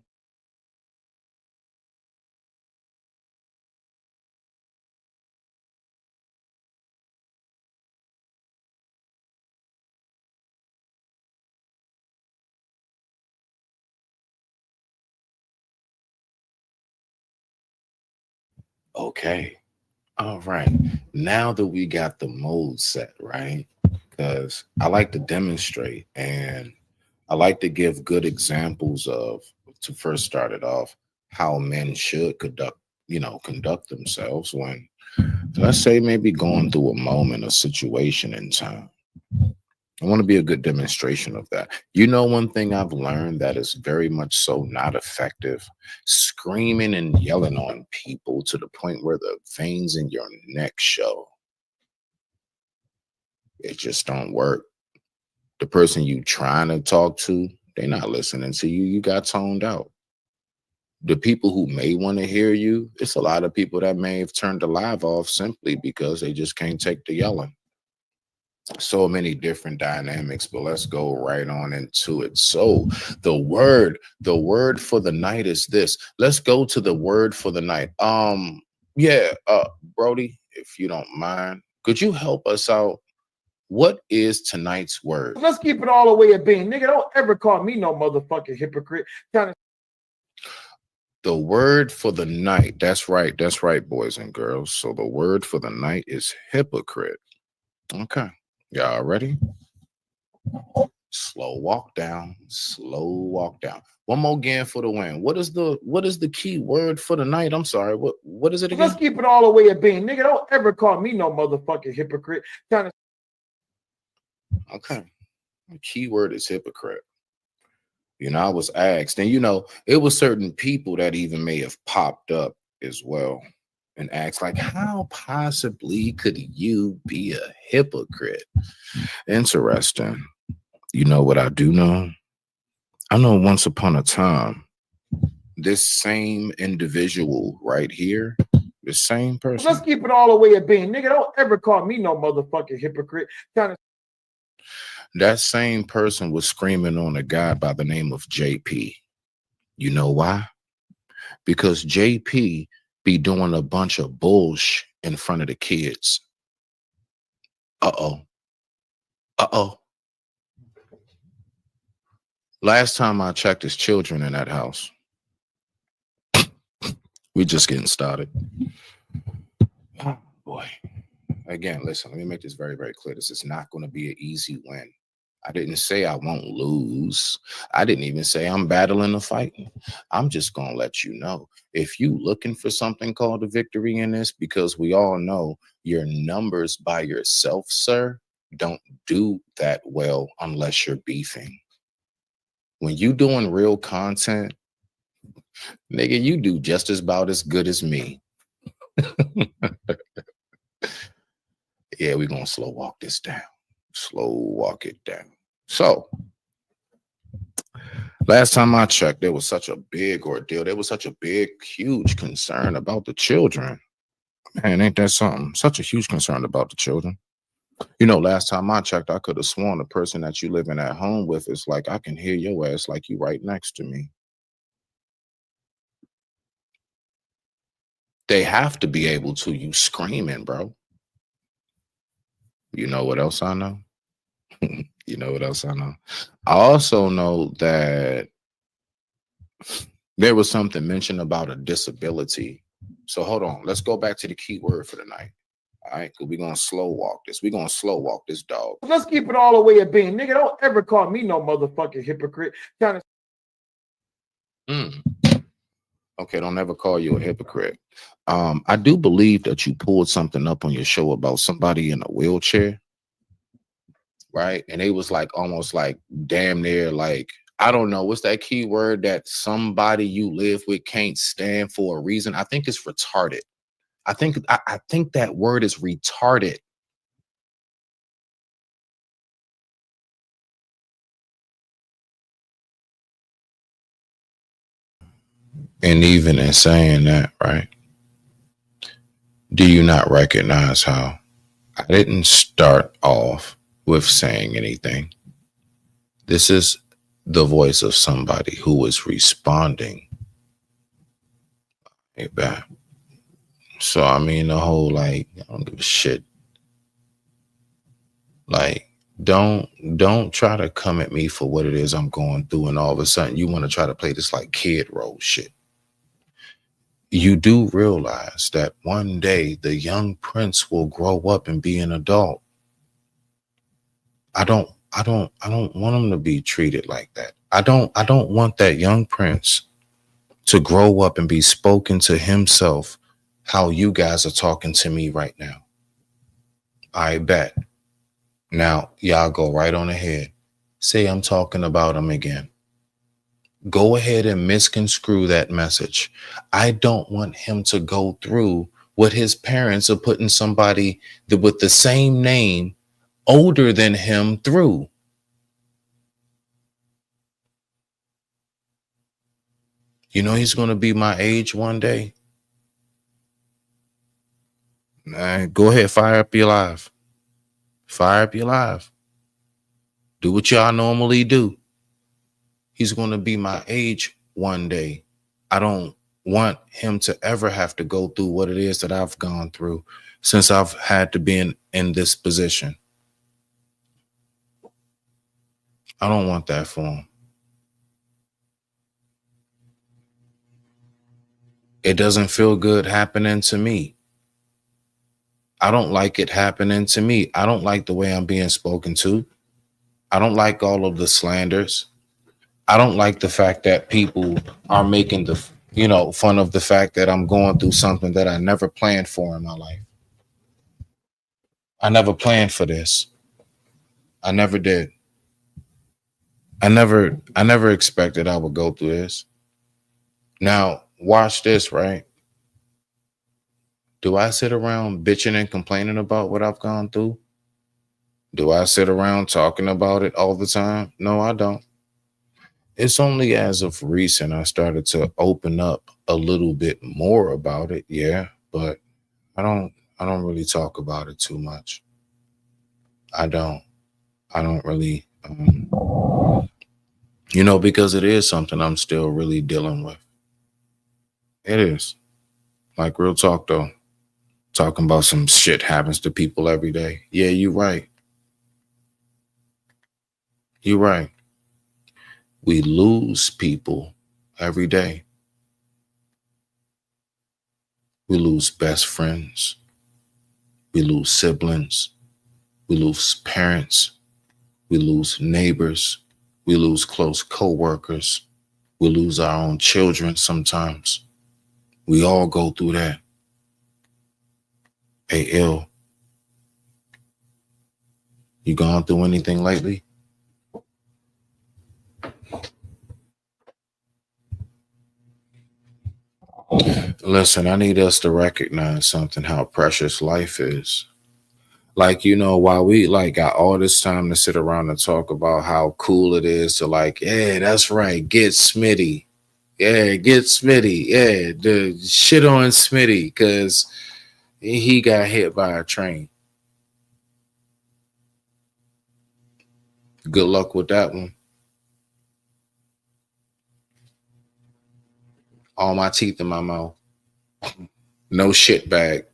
Okay. All right. Now that we got the mode set, right? Because I like to demonstrate and I like to give good examples of, to first start it off, how men should conduct themselves when, let's say, maybe going through a moment, a situation in time. I want to be a good demonstration of that. You know, one thing I've learned that is very much so not effective, screaming and yelling on people to the point where the veins in your neck show. It just don't work. The person you trying to talk to, they're not listening to you. You got toned out. The people who may want to hear you, it's a lot of people that may have turned the live off simply because they just can't take the yelling. So many different dynamics, but let's go right on into it. So the word for the night is this. Let's go to the word for the night. Brody, if you don't mind, could you help us out? What is tonight's word? Let's keep it all the way at being, nigga. Don't ever call me no motherfucking hypocrite. The word for the night. That's right, boys and girls. So the word for the night is hypocrite. Okay. Y'all ready? Slow walk down, slow walk down. One more again for the win. What is the key word for the night? I'm sorry. What is it again? Let's keep it all the way at being, nigga. Don't ever call me no motherfucking hypocrite. Okay. The key word is hypocrite. I was asked, and it was certain people that even may have popped up as well and asked, like, how possibly could you be a hypocrite? Interesting. You know what I do know? I know once upon a time, this same individual right here, the same person. Let's keep it all the way at being. Nigga, don't ever call me no motherfucking hypocrite. That same person was screaming on a guy by the name of JP. You know why? Because JP be doing a bunch of bullshit in front of the kids. Uh-oh. Uh-oh. Last time I checked, his children in that house. We just getting started. Oh, boy. Again, listen, let me make this very, very clear. This is not going to be an easy win. I didn't say I won't lose. I didn't even say I'm battling the fight. I'm just going to let you know. If you looking for something called a victory in this, because we all know your numbers by yourself, sir, don't do that well unless you're beefing. When you doing real content, nigga, you do just about as good as me. Yeah, we're going to slow walk this down. Slow walk it down. So, last time I checked, there was such a big ordeal. There was such a big, huge concern about the children. Man, ain't that something? Such a huge concern about the children. Last time I checked, I could have sworn the person that you living at home with is like, I can hear your ass like you right next to me. They have to be able to. You screaming, bro. You know what else I know? You know what else I know? I also know that there was something mentioned about a disability. So hold on. Let's go back to the key word for the night. All right, because we're going to slow walk this. We're going to slow walk this dog. Let's keep it all the way at being. Nigga, don't ever call me no motherfucking hypocrite. Okay, don't ever call you a hypocrite. I do believe that you pulled something up on your show about somebody in a wheelchair, right? And they was like almost like damn near like, I don't know, what's that key word that somebody you live with can't stand for a reason? I think it's retarded. I think that word is retarded. And even in saying that, right? Do you not recognize how I didn't start off with saying anything? This is the voice of somebody who is responding. Back. So I mean the whole like, I don't give a shit. Like, don't try to come at me for what it is I'm going through, and all of a sudden you want to try to play this like kid role shit. You do realize that one day the young prince will grow up and be an adult. I don't want him to be treated like that. I don't want that young prince to grow up and be spoken to himself how you guys are talking to me right now. I bet. Now, y'all go right on ahead. Say I'm talking about him again. Go ahead and misconstrue that message. I don't want him to go through what his parents are putting somebody with the same name older than him through. He's going to be my age one day. Go ahead, fire up your live. Fire up your live. Do what y'all normally do. He's going to be my age one day. I don't want him to ever have to go through what it is that I've gone through since I've had to be in this position. I don't want that for him. It doesn't feel good happening to me. I don't like it happening to me. I don't like the way I'm being spoken to. I don't like all of the slanders. I don't like the fact that people are making fun of the fact that I'm going through something that I never planned for in my life. I never planned for this. I never did. I never expected I would go through this. Now, watch this, right? Do I sit around bitching and complaining about what I've gone through? Do I sit around talking about it all the time? No, I don't. It's only as of recent I started to open up a little bit more about it, yeah, but I don't really talk about it too much. I don't. I don't really because it is something I'm still really dealing with. It is. Like real talk though. Talking about some shit happens to people every day. Yeah, you're right. You're right. We lose people every day. We lose best friends. We lose siblings. We lose parents. We lose neighbors. We lose close coworkers. We lose our own children sometimes. We all go through that. Hey, ill. You gone through anything lately? Listen, I need us to recognize something, how precious life is. Like, while we like got all this time to sit around and talk about how cool it is to like, yeah, that's right, get Smitty. Yeah, get Smitty. Yeah, the shit on Smitty because he got hit by a train. Good luck with that one. All my teeth in my mouth. No shit bag.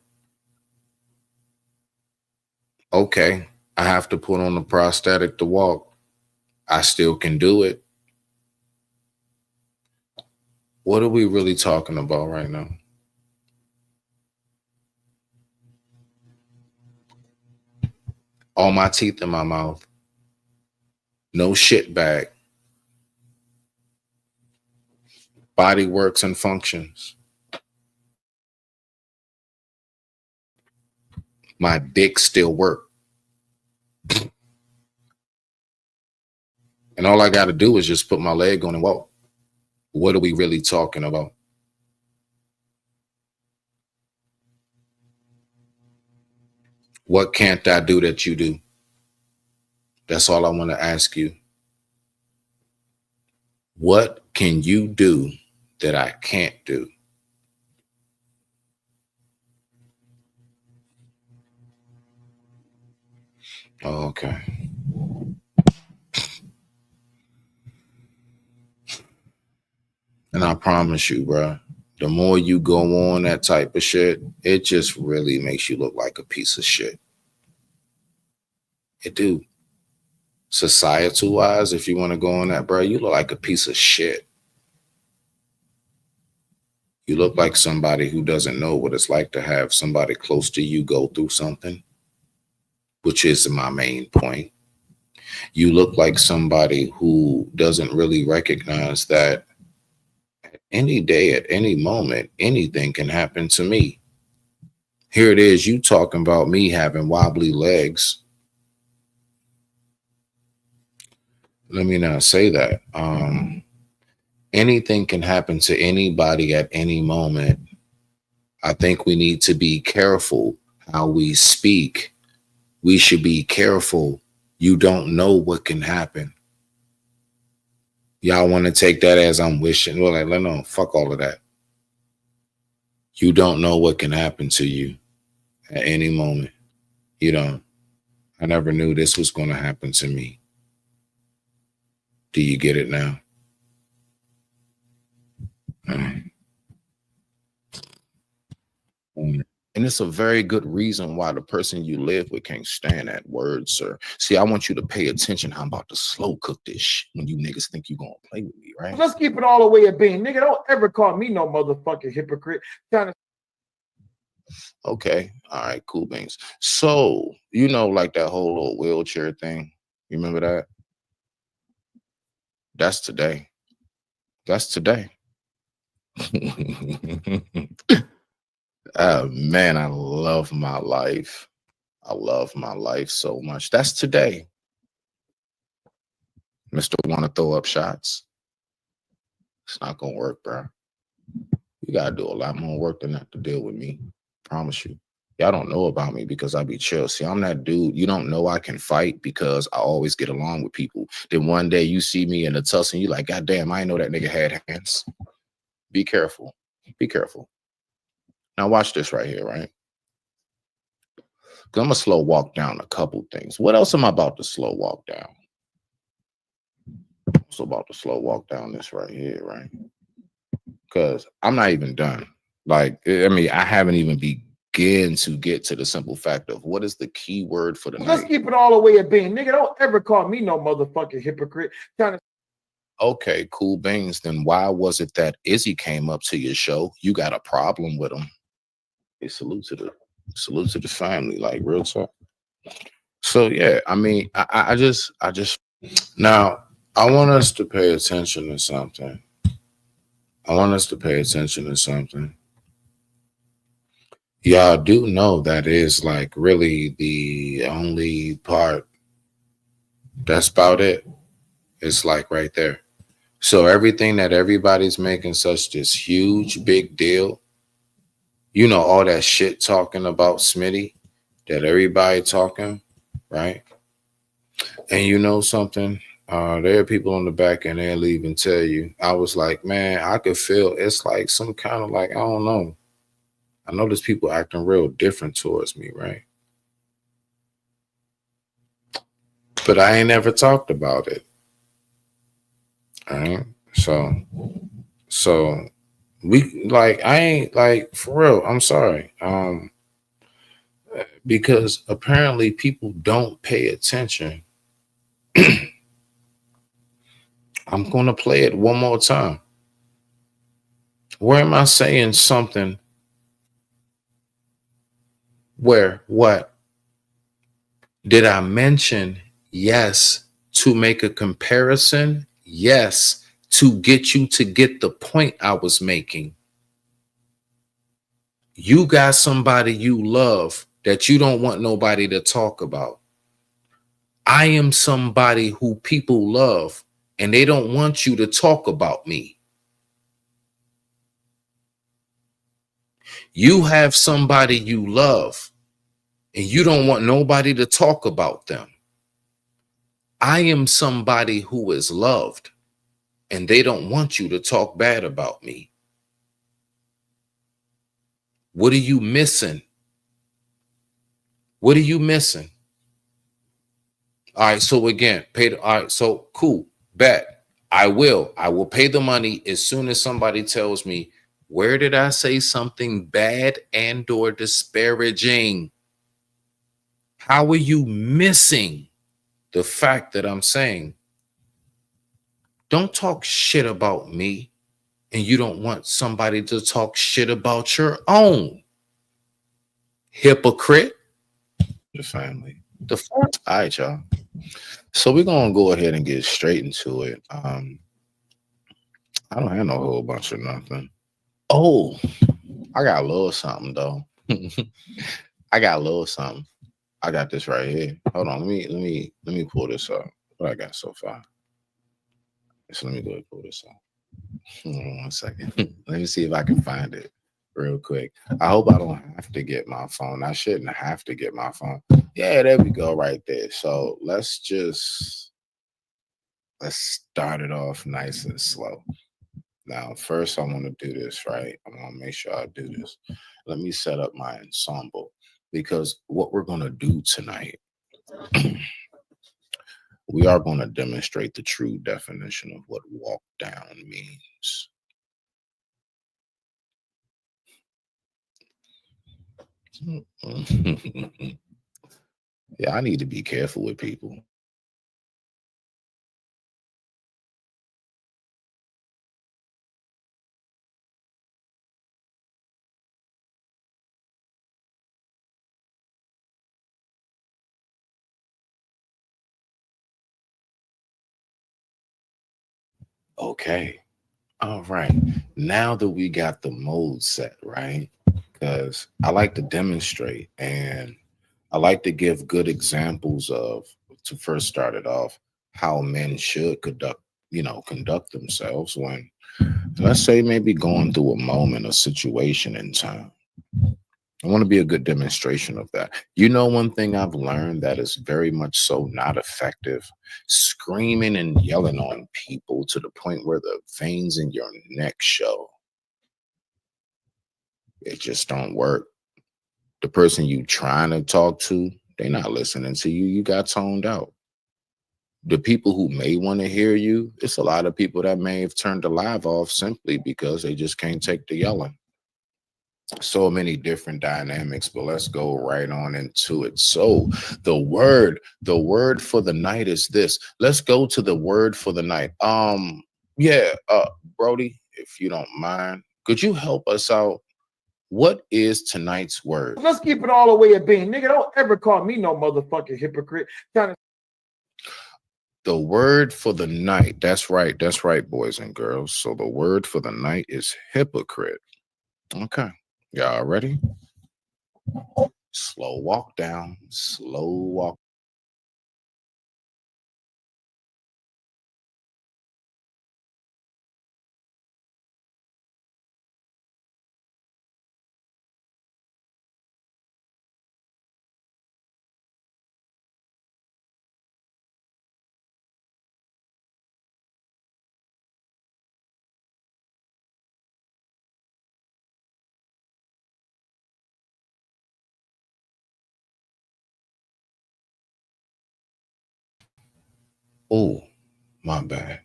Okay, I have to put on a prosthetic to walk. I still can do it. What are we really talking about right now? All my teeth in my mouth. No shit bag. Body works and functions. My dick still work. And all I got to do is just put my leg on and walk. What are we really talking about? What can't I do that you do? That's all I want to ask you. What can you do that I can't do? Okay. And I promise you, bro, the more you go on that type of shit, it just really makes you look like a piece of shit. It do. Societal wise, if you want to go on that, bro, you look like a piece of shit. You look like somebody who doesn't know what it's like to have somebody close to you go through something, which is my main point. You look like somebody who doesn't really recognize that any day, at any moment, anything can happen to me. Here it is, you talking about me having wobbly legs. Let me not say that. Anything can happen to anybody at any moment. I think we need to be careful how we speak. We should be careful. You don't know what can happen. Y'all want to take that as I'm wishing. Well, like, no, fuck all of that. You don't know what can happen to you at any moment. You don't. I never knew this was going to happen to me. Do you get it now? And it's a very good reason why the person you live with can't stand that word, sir. See, I want you to pay attention how I'm about to slow cook this shit when you niggas think you gonna play with me, right? Let's keep it all the way at being. Nigga, don't ever call me no motherfucking hypocrite. Okay. All right, cool beans. So, like that whole little wheelchair thing. You remember that? That's today. That's today. Man, I love my life. I love my life so much. That's today. Mr. Want to throw up shots? It's not gonna work, bro. You gotta do a lot more work than that to deal with me. Promise you. Y'all don't know about me because I be chill. See, I'm that dude. You don't know I can fight because I always get along with people. Then one day you see me in a tussle and you like, God damn, I didn't know that nigga had hands. Be careful. Be careful. Now watch this right here, right? Because I'm gonna slow walk down a couple things. What else am I about to slow walk down? I'm also about to slow walk down this right here, right? Because I'm not even done. Like, I mean, I haven't even begun to get to the simple fact of what is the key word for the Let's night. keep it all the way at being, nigga. Don't ever call me no motherfucking hypocrite. Okay, cool beans. Then why was it that Izzy came up to your show? You got a problem with him? Hey, salute to the family, like real talk. So yeah, I mean, I just now I want us to pay attention to something. Y'all do know that is like really the only part. That's about it. It's like right there. So everything that everybody's making such this huge big deal, you know, all that shit talking about Smitty that everybody talking, right? And you know something? There are people on the back and they'll even tell you. I was like, man, I could feel it's like some kind of like, I don't know. I know there's people acting real different towards me, right? But I ain't ever talked about it. All right. So we like I ain't like for real. I'm sorry. Because apparently people don't pay attention. I'm gonna play it one more time. Where am I saying something where what did I mention? Yes, to make a comparison. Yes, to get you to get the point I was making. You got somebody you love that you don't want nobody to talk about. I am somebody who people love and they don't want you to talk about me. You have somebody you love and you don't want nobody to talk about them. I am somebody who is loved and they don't want you to talk bad about me. What are you missing? What are you missing? All right, so again, pay the, all right, so cool, bet. I will pay the money as soon as somebody tells me, where did I say something bad and or disparaging? How are you missing the fact that I'm saying, don't talk shit about me and you don't want somebody to talk shit about your own? Hypocrite. The family. The fuck? All right, y'all. So we're gonna go ahead and get straight into it. I don't have no whole bunch of nothing. Oh, I got a little something though. I got a little something. I got this right here. Hold on, let me pull this up. What I got so far. So let me go ahead and pull this up. Hold on 1 second. Let me see if I can find it real quick. I hope I don't have to get my phone. I shouldn't have to get my phone. Yeah, there we go, right there. So let's start it off nice and slow. Now, first I want to do this, right? I want to make sure I do this. Let me set up my ensemble because what we're going to do tonight, we are going to demonstrate the true definition of what walk down means. Yeah, I need to be careful with people. Okay. All right. Now that we got the mode set, right? Because I like to demonstrate and I like to give good examples of, to first start it off, how men should conduct themselves when, let's say, maybe going through a moment, a situation in time. I want to be a good demonstration of that. One thing I've learned that is very much so not effective: screaming and yelling on people to the point where the veins in your neck show. It just don't work. The person you trying to talk to, they're not listening to you. You got toned out. The people who may want to hear you, it's a lot of people that may have turned the live off simply because they just can't take the yelling. So many different dynamics, but let's go right on into it. So the word for the night is this. Let's go to the word for the night. Brody, if you don't mind, could you help us out? What is tonight's word? Let's keep it all the way at being. Nigga, don't ever call me no motherfucking hypocrite. The word for the night. That's right, boys and girls. So the word for the night is hypocrite. Okay. Y'all ready? Slow walk down. Slow walk. Oh, my bad.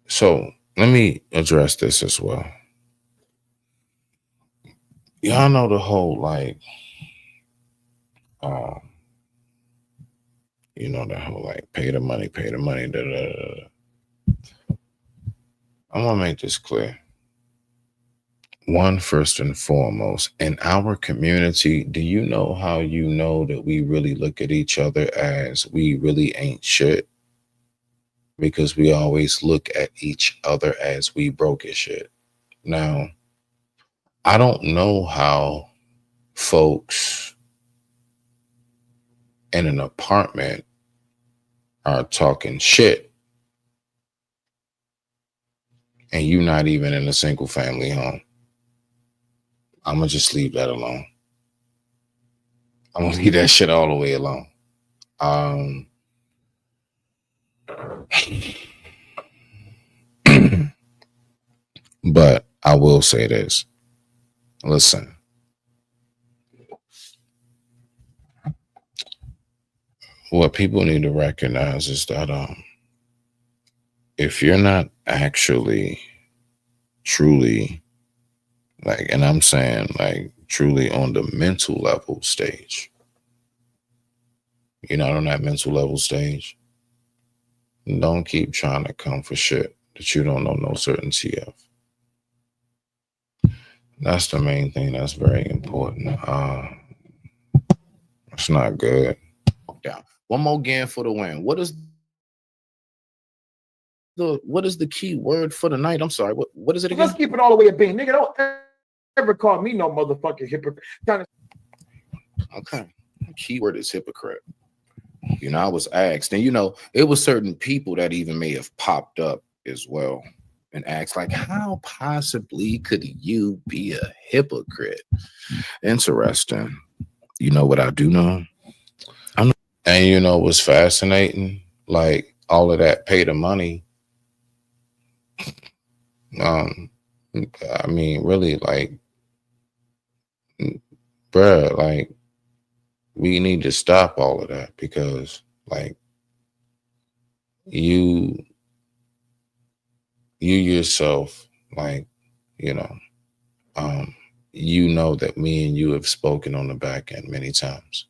So let me address this as well. Y'all know the whole pay the money. Da, da, da. I'm gonna make this clear. One, first and foremost, in our community, do you know how you know that we really look at each other as we really ain't shit? Because we always look at each other as we broke as shit. Now, I don't know how folks in an apartment are talking shit and you not even in a single family home. I'm gonna just leave that alone. I'm gonna leave that shit all the way alone. But I will say this. Listen. What people need to recognize is that if you're not actually truly and I'm saying truly on the mental level stage, you're not on that mental level stage, don't keep trying to come for shit that you don't know no certainty of. That's the main thing that's very important. It's not good. Down. One more again for the win. What is the key word for the night? I'm sorry. What is it again? Let's keep it all the way at being. Nigga, don't ever call me no motherfucking hypocrite. Okay. The key word is hypocrite. I was asked, and it was certain people that even may have popped up as well and asked, how possibly could you be a hypocrite? Interesting. You know what I do know? And what's fascinating? All of that pay the money. Really, bruh, we need to stop all of that because, you yourself, that me and you have spoken on the back end many times.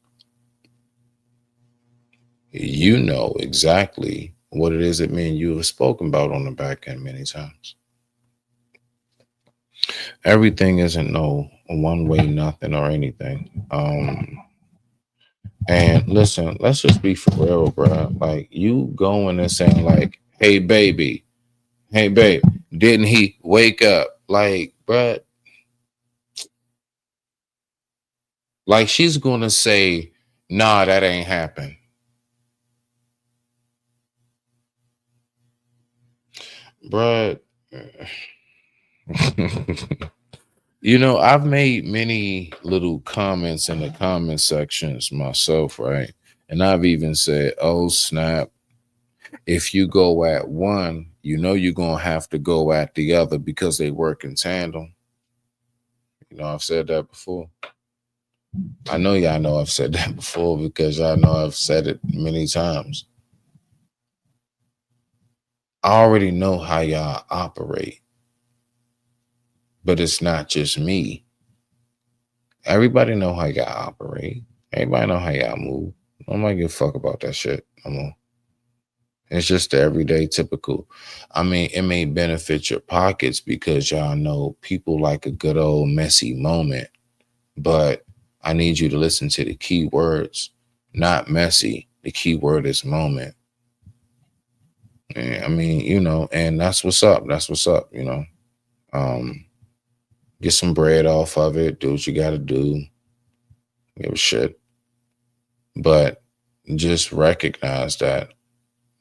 You know exactly what it is that me and you have spoken about on the back end many times. Everything isn't no one way nothing or anything. And listen, let's just be for real, bro. You going and saying hey babe, didn't he wake up? Bruh, she's gonna say, nah, that ain't happened. Bruh. You know, I've made many little comments in the comment sections myself, right? And I've even said, oh, snap. If you go at one, you know you're going to have to go at the other because they work in tandem. You know, I've said that before. I know y'all know I've said that before because I know I've said it many times. I already know how y'all operate, but it's not just me. Everybody know how y'all operate. Everybody know how y'all move. Nobody give a fuck about that shit no more. It's just the everyday typical. I mean, it may benefit your pockets because y'all know people like a good old messy moment, but I need you to listen to the key words, not messy. The key word is moment. And I mean, you know, and that's what's up. That's what's up, you know. Get some bread off of it. Do what you got to do. Give a shit. But just recognize that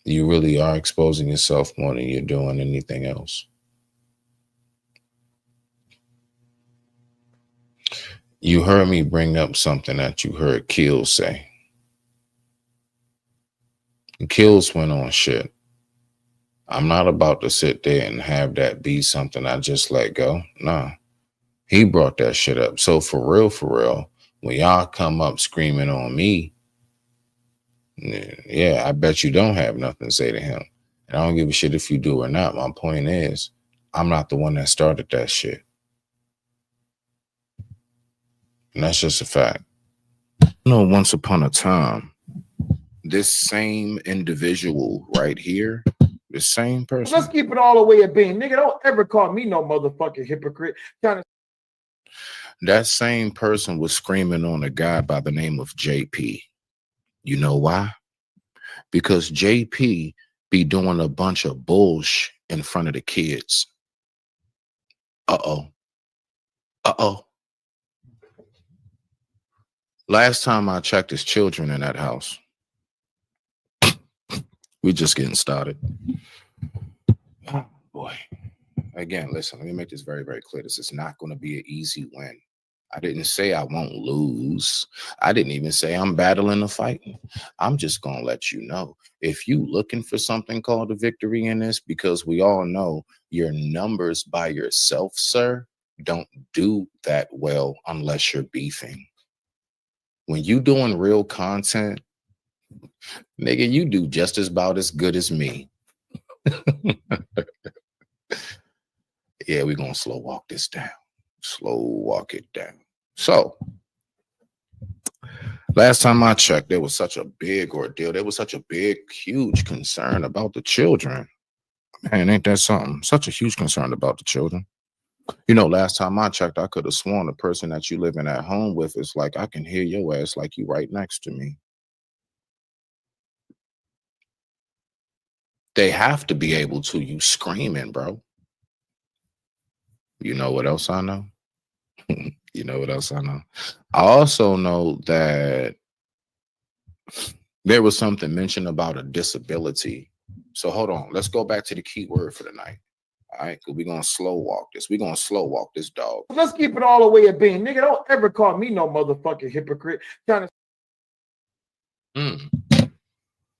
you really are exposing yourself more than you're doing anything else. You heard me bring up something that you heard Kills say. Kills went on shit. I'm not about to sit there and have that be something I just let go. Nah. He brought that shit up. So for real, when y'all come up screaming on me, yeah, I bet you don't have nothing to say to him. And I don't give a shit if you do or not. My point is, I'm not the one that started that shit. And that's just a fact. You know, once upon a time, this same individual right here, the same person. Let's keep it all the way at being. Nigga, don't ever call me no motherfucking hypocrite. That same person was screaming on a guy by the name of JP. You know why? Because JP be doing a bunch of bullshit in front of the kids. Uh-oh. Uh-oh. Last time I checked, his children in that house. We just getting started. Oh, boy. Again, listen, let me make this very, very clear. This is not going to be an easy win. I didn't say I won't lose. I didn't even say I'm battling a fight. I'm just going to let you know. If you looking for something called a victory in this, because we all know your numbers by yourself, sir, don't do that well unless you're beefing. When you doing real content, nigga, you do just about as good as me. Yeah, we're going to slow walk this down. Slow walk it down. So, last time I checked, there was such a big ordeal. There was such a big, huge concern about the children. Man, ain't that something? Such a huge concern about the children. You know, last time I checked, I could have sworn the person that you living at home with is like, I can hear your ass like you right next to me. They have to be able to. You screaming, bro. You know what else I know? You know what else I know? I also know that there was something mentioned about a disability. So hold on. Let's go back to the key word for the night. All right, because we're going to slow walk this. We're going to slow walk this dog. Let's keep it all the way at being. Nigga, don't ever call me no motherfucking hypocrite.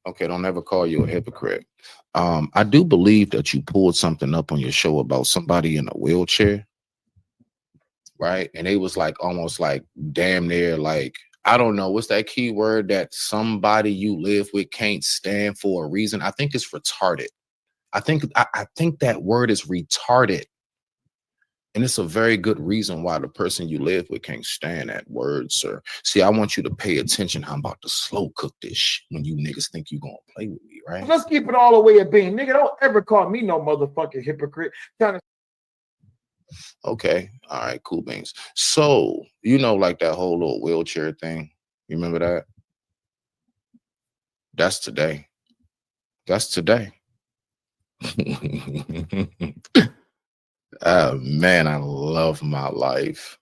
Okay, don't ever call you a hypocrite. I do believe that you pulled something up on your show about somebody in a wheelchair, right? And they was like almost like damn near like, I don't know, what's that key word that somebody you live with can't stand for a reason? I think it's retarded. I think that word is retarded. And it's a very good reason why the person you live with can't stand that word, sir. See, I want you to pay attention. I'm about to slow cook this shit when you niggas think you're going to play with me, right? Let's keep it all the way at being. Nigga, don't ever call me no motherfucking hypocrite. Okay. All right. Cool beans. So, you know, like that whole little wheelchair thing. You remember that? That's today. That's today. Man, I love my life.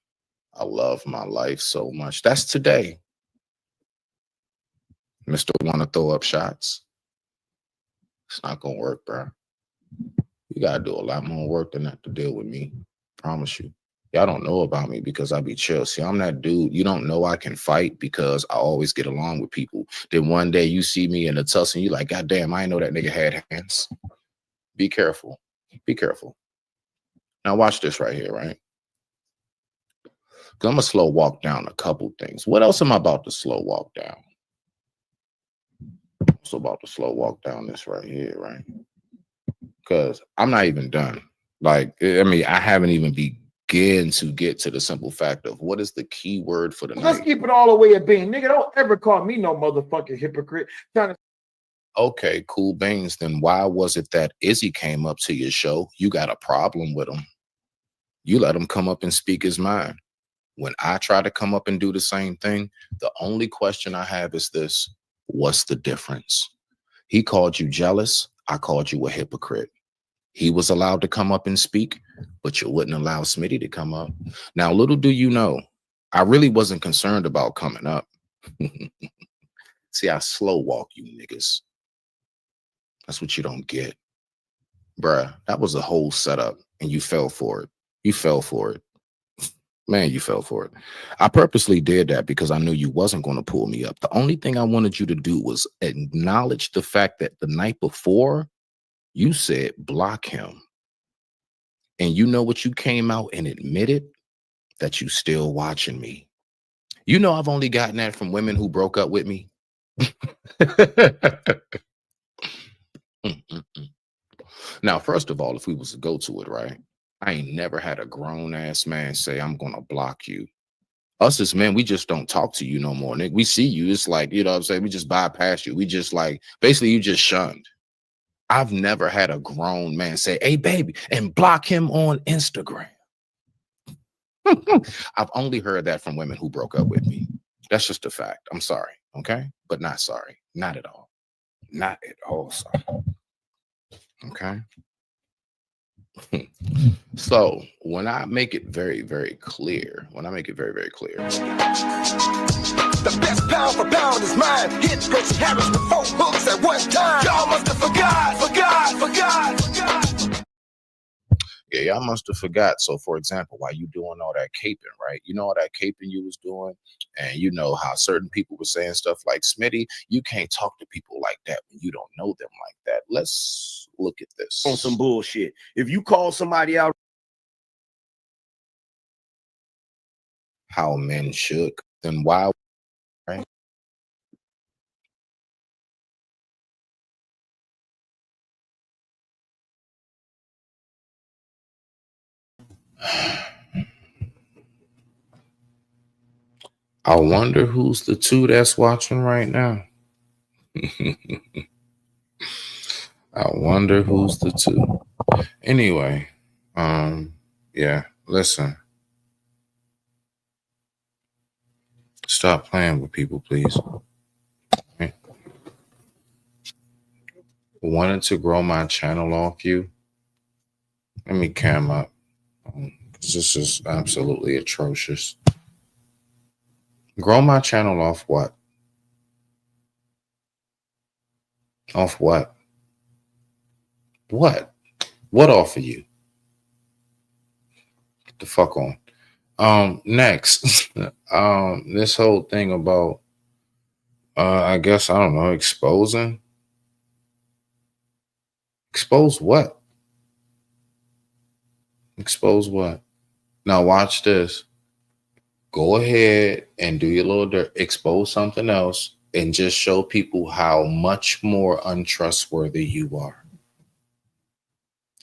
I love my life so much. That's today. Mr. Want to throw up shots? It's not gonna work, bro. You gotta do a lot more work than that to deal with me. Promise you. Y'all don't know about me because I be chill. See, I'm that dude. You don't know I can fight because I always get along with people. Then one day you see me in a tussle and you like, God damn, I didn't know that nigga had hands. Be careful. Be careful. Now watch this right here, right? I'm gonna slow walk down a couple things. What else am I about to slow walk down? I'm also about to slow walk down this right here, right? Because I'm not even done. Like, I mean, I haven't even begin to get to the simple fact of what is the key word for the Let's night. keep it all the way at being, nigga. Don't ever call me no motherfucking hypocrite. Okay, cool beans. Then why was it that Izzy came up to your show? You got a problem with him. You let him come up and speak his mind. When I try to come up and do the same thing, the only question I have is this: what's the difference? He called you jealous. I called you a hypocrite. He was allowed to come up and speak, but you wouldn't allow Smitty to come up. Now, little do you know, I really wasn't concerned about coming up. See, I slow walk you niggas. That's what you don't get. Bruh, that was a whole setup, and you fell for it. You fell for it. Man, you fell for it. I purposely did that because I knew you wasn't going to pull me up. The only thing I wanted you to do was acknowledge the fact that the night before, you said block him. And you know what you came out and admitted? That you still watching me. You know I've only gotten that from women who broke up with me. Now, first of all, if we was to go to it, right? I ain't never had a grown-ass man say, I'm gonna block you. Us as men, we just don't talk to you no more, nigga. We see you. It's like, you know what I'm saying? We just bypass you. We just like, basically, you just shunned. I've never had a grown man say, hey, baby, and block him on Instagram. I've only heard that from women who broke up with me. That's just a fact. I'm sorry, okay? But not sorry. Not at all. Not at all sorry. Okay? So when I make it very, very clear, the best pound for pound is mine. Hit Gracie Harris with 4 hooks at one time. Y'all must have forgot. Yeah, y'all must have forgot. So, for example, while you doing all that caping, right? You know all that caping you was doing, and you know how certain people were saying stuff like, Smitty, you can't talk to people like that when you don't know them like that. Let's look at this. On some bullshit. If you call somebody out, how men should, then why, right? I wonder who's the two that's watching right now. I wonder who's the two. Anyway, yeah, listen. Stop playing with people, please. Okay. Wanted to grow my channel off you. Let me cam up. This is absolutely atrocious. Grow my channel off what? Off what? What? What off of you? Get the fuck on. Next. This whole thing about I guess I don't know, exposing. Expose what? Expose what? Now watch this. Go ahead and do your little dirt, expose something else, and just show people how much more untrustworthy you are.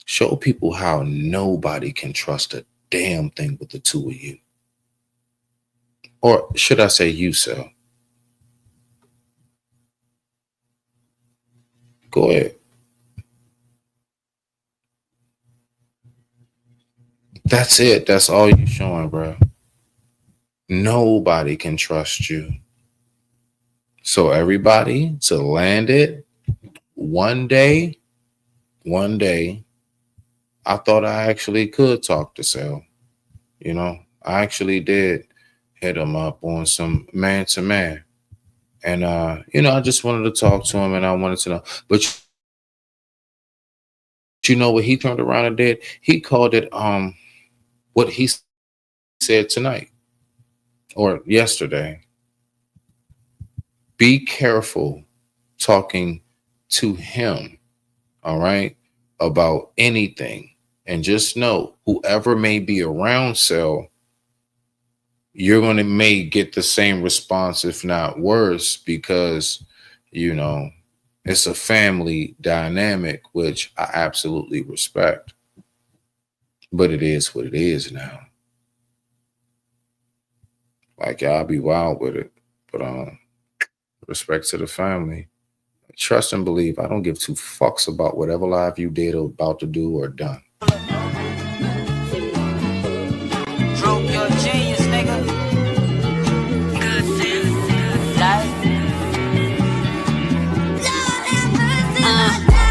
Show people how nobody can trust a damn thing with the two of you. Or should I say you, Sel? Go ahead. That's it. That's all you're showing, bro. Nobody can trust you. So everybody to land it, one day, I thought I actually could talk to Sel. You know, I actually did hit him up on some man to man. And, you know, I just wanted to talk to him and I wanted to know. But you know what he turned around and did? He called it what he said tonight or yesterday. Be careful talking to him, all right, about anything. And just know, whoever may be around Cell, you're going to may get the same response, if not worse, because, you know, it's a family dynamic, which I absolutely respect. But it is what it is now. Like, y'all be wild with it. But respect to the family. Trust and believe. I don't give two fucks about whatever live you did or about to do or done. Stroke your genius, nigga.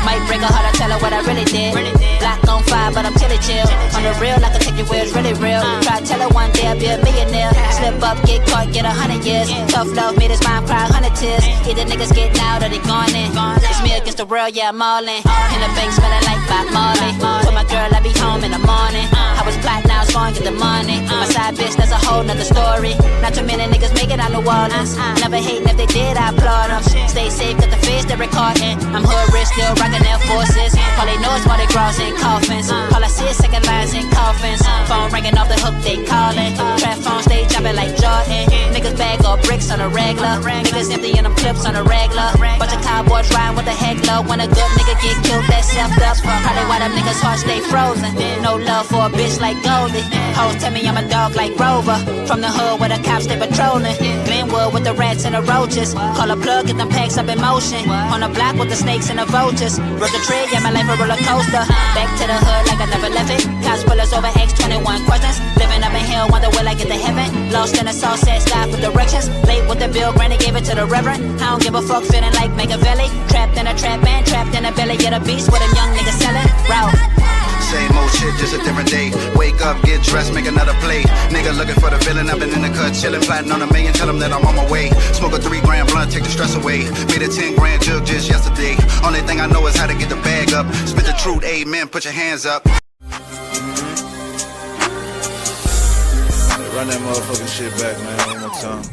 Might break her heart, I tell her what I really did. Block on fire, but I'm chilly chill. On the real, I can take your words really real. Try to tell her one day I'll be a millionaire. Slip up, get caught, get 100 years. Tough love, made his mind cry 100 tears. Either niggas getting out or they gone in. It's me against the world, yeah, I'm all in. In the bank, smelling like Bob Marley. With my girl, I be home in the morning. I was black, now it's going to get the money. My side bitch, that's a whole nother story. Not too many niggas make it out New Orleans. Never hating, if they did, I applaud them. Stay safe, got the face they're recording. I'm hood rich, still rocking Air Forces. All they know is Mardi Gras and coffins. All I see is second lines and coffins. Phone ringing off the hook, they calling. Trap phones, they jumping like Jordan. Niggas bag all bricks on a regular. Niggas emptying them clips on a regular. Bunch of cowboys riding with a heckler. When a good nigga get killed, that's self up. Probably why them niggas' hearts stay frozen. No love for a bitch like Goldie. Hoes tell me I'm a dog like Rover. From the hood where the cops stay patrolling. Glenwood with the rats and the roaches. Call a plug, get them packs up in motion. On the block with the snakes and the vultures. Rode the tree, yeah, my life a roller coaster. Back to the hood like I never left it. Cops pull us over, X 21 questions. Living up in hell, wonder will I get to heaven. Lost in the sauce, sad sky for directions. Late with the bill, granny gave it to the reverend. I don't give a fuck, feeling like Machiavelli. Trapped in a trap, man, trapped in a belly of the beast. With them young niggas selling route. Same old shit, just a different day. Wake up, get dressed, make another play. Nigga looking for the villain, I've been in the cut, chillin', plotting on $1 million, tell them that I'm on my way. Smoke a 3 gram blunt, take the stress away. Made a 10 grand jug just yesterday. Only thing I know is how to get the bag up. Spit the truth, amen, put your hands up. Run that motherfucking shit back, man, one more time.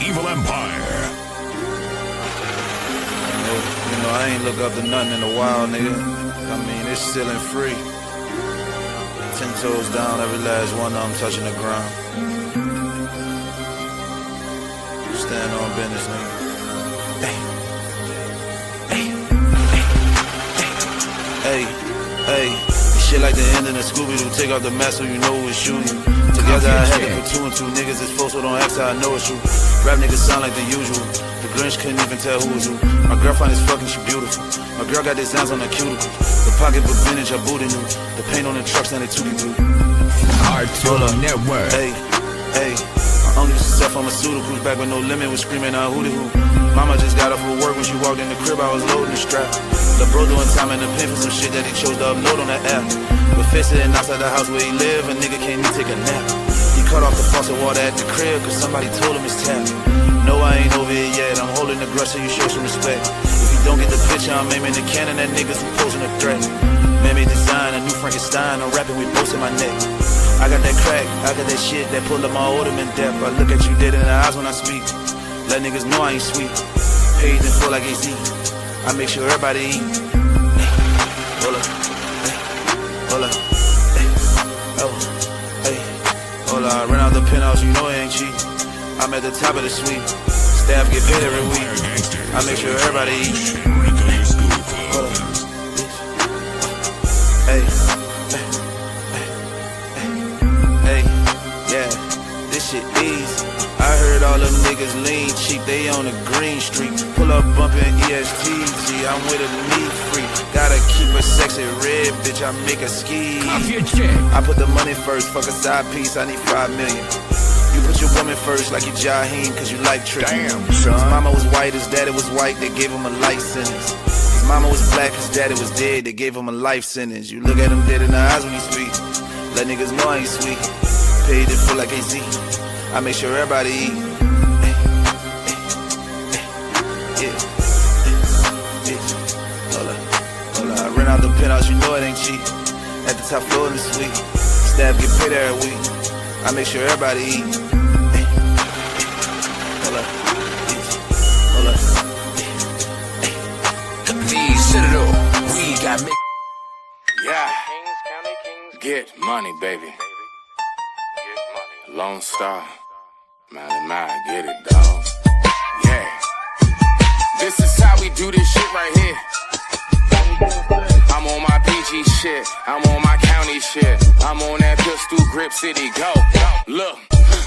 Evil Empire. You know, I ain't look up to nothing in a while, nigga. I mean, it's still in free. 10 toes down, every last one of them touching the ground. Stand on business, nigga. Hey. Shit like the end of the Scooby-Doo. Take out the mask so you know who is shooting. Together I had to put 2 and 2 niggas. It's folks, so don't ask how I know it's you. Rap niggas sound like the usual. The Grinch couldn't even tell who was who. My girlfriend is fucking, she beautiful. My girl got designs on her cuticles. The pocketbook vintage, I booted new. The paint on the trucks, now they tootie blue. Hardcore Network. Hey. My uncle used to sell pharmaceuticals. Back when No Limit was screaming out hootie hoo. Mama just got off of work when she walked in the crib. I was loading the strap. The bro doing time in the pen for some shit that he chose to upload on the app. But Fitz sitting outside the house where he live, a nigga can't even take a nap. He cut off the faucet water at the crib, cause somebody told him it's tap. No, I ain't over it yet, I'm holding the grudge so you show some respect. If you don't get the picture, I'm aiming the cannon at niggas who posing a threat. Man-made design, a new Frankenstein, I'm rapping with boats in my neck. I got that crack, I got that shit that pull up my odom in depth. I look at you dead in the eyes when I speak. Let niggas know I ain't sweet. Paid in full like AC. I make sure everybody eat. Hold up. Hold up. Hold up. I ran out the penthouse, you know it ain't cheap. I'm at the top of the suite. Staff get paid every week. I make sure everybody eat. Hold up. Hey, yeah, this shit easy. I heard all them niggas lean cheap, they on the green street. Pull up bumpin' ESTG, I'm with a meat free. Gotta keep a sexy red bitch, I make a ski. I put the money first, fuck a side piece, I need 5 million. You put your woman first like you Jaheim, cause you like tricking. Damn, son. His mama was white, his daddy was white, they gave him a life sentence. His mama was black, his daddy was dead, they gave him a life sentence. You look at him dead in the eyes when he speak. Let niggas know I ain't sweet. Paid it full like AZ. I make sure everybody eat. Yeah. Hold up. I ran out the penthouse, you know it ain't cheap. At the top floor in the suite, staff get paid every week. I make sure everybody eat. Hold up. We got me. Yeah. Get money, baby. Lone Star. Mile, get it, dog. Yeah. This is how we do this shit right here. I'm on my PG shit. I'm on my county shit. I'm on that pistol grip city. Go. Look.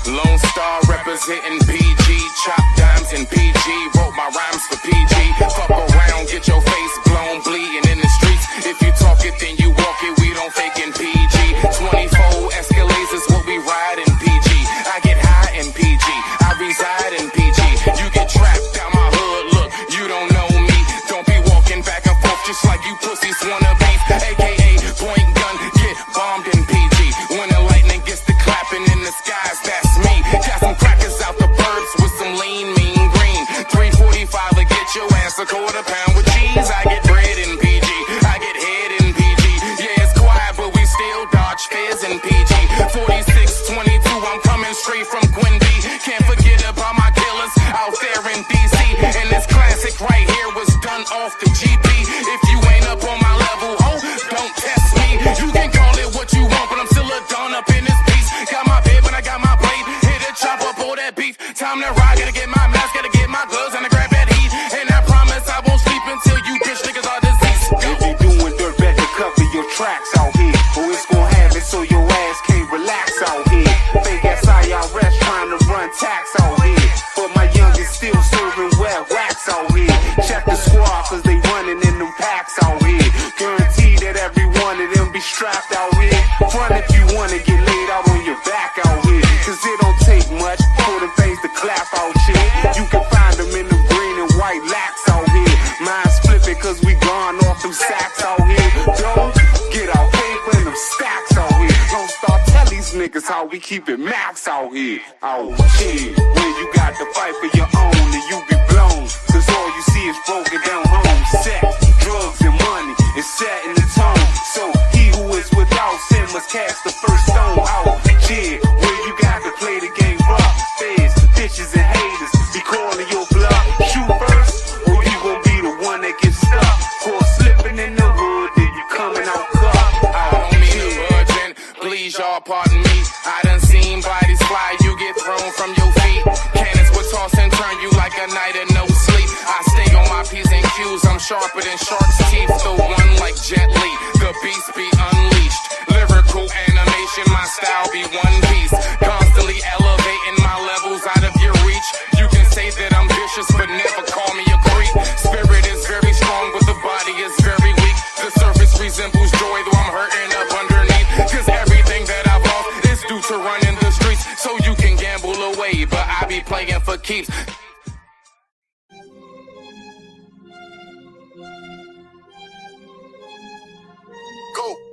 Lone Star representing PG. Chop dimes in PG. Wrote my rhymes for PG. Fuck around, get your face blown, bleeding in the streets. If you talk it, then you walk it. We don't fake in PG. 24 Escalades is what we ride in PG. I get high in PG. I reside in PG. You get trapped out my hood. Look, you don't know me. Don't be walking back and forth just like you pussies wanna beef. AKA point gun, get bombed in PG. When the lightning gets to clapping in the skies, that's me. Got some crackers out the burbs with some lean, mean green. 345 to get your ass a quarter pound with cheese. I get bread in PG. I get head in PG. Yeah, it's quiet, but we still dodge feds in PG. 4622, I'm coming straight from Quinn B. Can't forget about my killers out there in DC. And this classic right here was done off the GP. If you ain't up on my level, oh, don't test me. You can call it what you want, but I'm still a don up in this piece. Got my bed when I got my blade. Hit a chop up all that beef. Time to ride, gotta get my mask, gotta get my gloves, and I grab that heat. And I promise I won't sleep until you bitch niggas are deceased. If you doing dirt, better cover your tracks out here. Or it's gonna have it so your ass can't relax out here. Fake ass IRS trying to run tax out here. But my youngest still serving wet wax out here. Check the squad, cause they running in them packs out here. Guarantee that every one of them be strapped out here. Front if you wanna get laid out on your back out here. Cause it don't take much for them things to clap out shit. You can find them in the green and white lax out here. Mine's flipping cause we gone off them sacks out here. Don't get our paper and them stacks out here. Don't start tell these niggas how we keep it max out here. Oh shit, when you got to fight for your own and you be blown. Cause all you see is broken down home. Sex, drugs and money is setting the tone. So he who is without sin must cast the first stone. Oh shit, when you got to play the game rough. Feds, bitches and haters be calling your bluff. Shoot first, or you gon' be the one that gets stuck. Caught slipping in the hood, then you coming out cut. I don't mean to virgin, please y'all pardon me. I done seen bodies fly, you get thrown from your feet. Cannons will toss and turn you like a night of no sleep. I stay on my P's and Q's, I'm sharper than shark's teeth. The one like Jet Li, the beast be unleashed. Lyrical animation, my style be one piece. Constantly elevating my levels out of your reach. You can say that I'm vicious, but never call me a creep. Spirit is very strong, but the body is very weak. The surface resembles joy, though I'm hurting up underneath. Cause everything that I've lost is due to running the streets. So you can gamble away, but I be playing for keeps.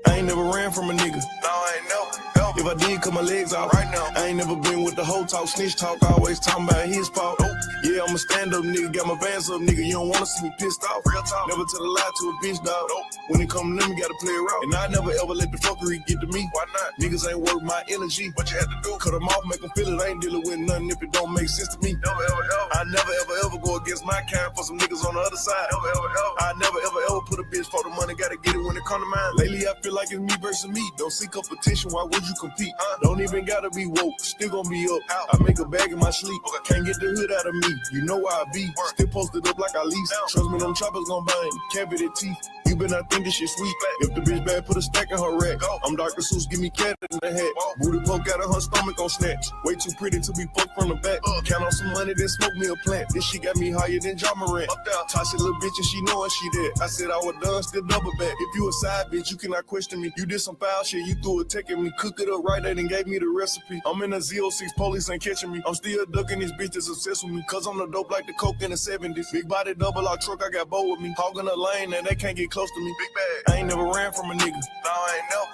I ain't never ran from a nigga. No, I ain't never. If I did, cut my legs off. Right now. I ain't never been with the whole talk, snitch talk, always talking about his fault. Yeah, I'm a stand-up nigga, got my bands up, nigga. You don't wanna see me pissed off. Real talk. Never tell a lie to a bitch, dog. When it come to them, you gotta play it out. And I never ever let the fuckery get to me. Why not? Niggas ain't worth my energy. What you had to do? Cut them off, make them feel it. I ain't dealing with nothing if it don't make sense to me. Never, ever, ever. I never, ever go against my kind for some niggas on the other side. Never, ever. I never, ever put a bitch for the money. Gotta get it when it come to mine. Lately, I feel like it's me versus me. Don't seek competition. Why would you compete? Don't even gotta be woke. Still gonna be up. I make a bag in my sleep. Can't get the hood out of me. You know where I be. Still posted up like I lease. Trust me, them choppers gon' bang. Cavity teeth. You better not think this shit sweet. If the bitch bad, put a stack in her rack. I'm Dr. Seuss, give me cat in the hat. Booty poke out of her stomach on snatch. Way too pretty to be fucked from the back. Count on some money, then smoke me a plant. This shit got me higher than John Morant. Toss it, little bitch, and she knowin' she dead. I said I was done, still double back. If you a side bitch, you cannot question me. You did some foul shit, you threw a tech at me. Cook it up right, they done gave me the recipe. I'm in a Z06, police ain't catching me. I'm still ducking these bitches obsessed with me. Cause was on the dope like the coke in the 70s. Big body double R truck, I got bow with me. Hogging the lane and they can't get close to me. Big bag. I ain't never ran from a nigga. No, I ain't never.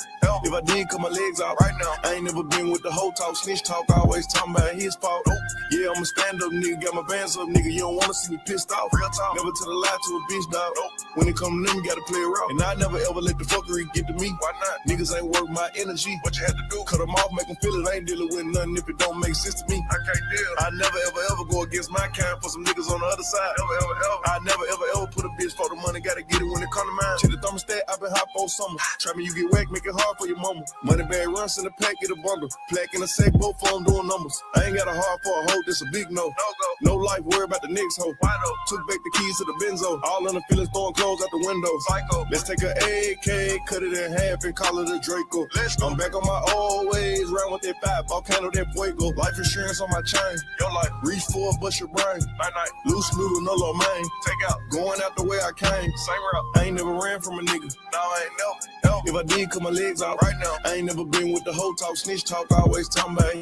If I did, cut my legs out right now. I ain't never been with the whole talk, snitch talk, always talking about his fault. Oh, yeah, I'm a stand-up nigga, got my bands up, nigga. You don't wanna see me pissed off. Real talk. Never tell a lie to a bitch, dog. Oh, when it come to them, you gotta play it raw. And I never ever let the fuckery get to me. Why not? Niggas ain't worth my energy. What you had to do? Cut them off, make them feel it. I ain't dealing with nothing if it don't make sense to me. I can't deal. I never ever go against my kind for some niggas on the other side. Ever. I never ever put a bitch for the money, gotta get it when it come to mine. Check the thermostat, I been hot for summer. Try me, you get whack, make it hard for your mama. Money bag runs in the pack, get a bundle. Plaque in a sack, both of them doing numbers. I ain't got a heart for a hoe, this a big no. No life, worry about the next hoe. Took back the keys to the benzo. All in the feelings, throwing clothes out the window. Psycho. Let's take a AK, cut it in half and call it a Draco. I'm back on my old ways, round with that five, volcano, that fuego. Life insurance on my chain. Your life. Reach for it, bust your brain. Night. Loose noodle, no low main. Take out. Going out the way I came. Same route. I ain't never ran from a nigga. No, I ain't never. If I did, cut my legs out right now. I ain't never been with the whole talk, snitch talk, always talking about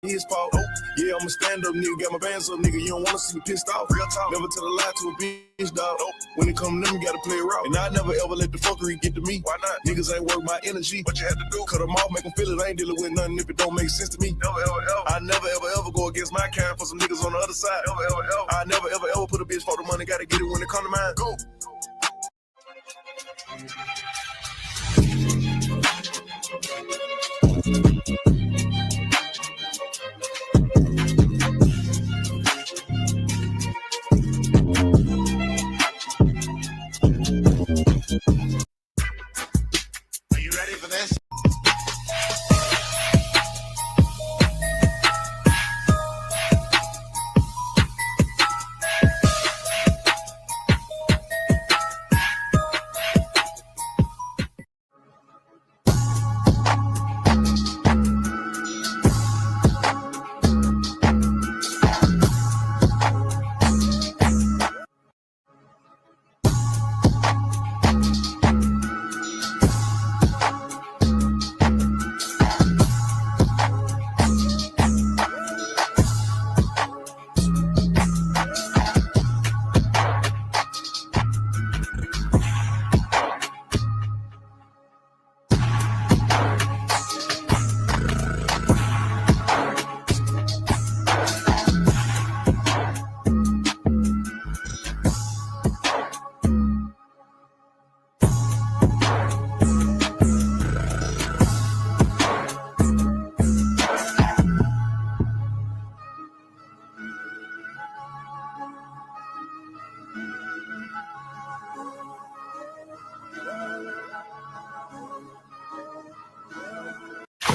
his fault. Oh, yeah, I'm a stand-up nigga, got my bands up, nigga. You don't wanna see me pissed off. Real talk. Never tell a lie to a bitch, dog. Oh, when it come to them, you gotta play it raw. And I never ever let the fuckery get to me. Why not? Niggas ain't worth my energy. What you had to do? Cut them off, make them feel it. I ain't dealing with nothing if it don't make sense to me. I never ever go against my kind for some niggas on the other side. I never ever put a bitch for the money, gotta get it when it come to mine. Go. Are you ready for this?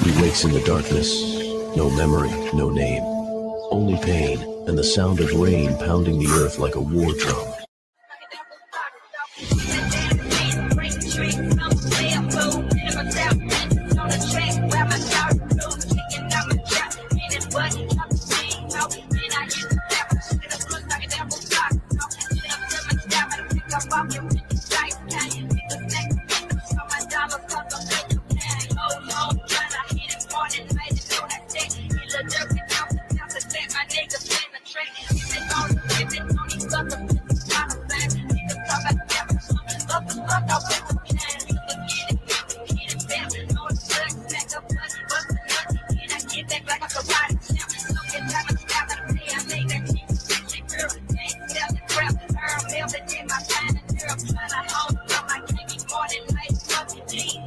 He wakes in the darkness, no memory, no name, only pain and the sound of rain pounding the earth like a war drum. Trying to hold up, I can't be more than late, fucking G.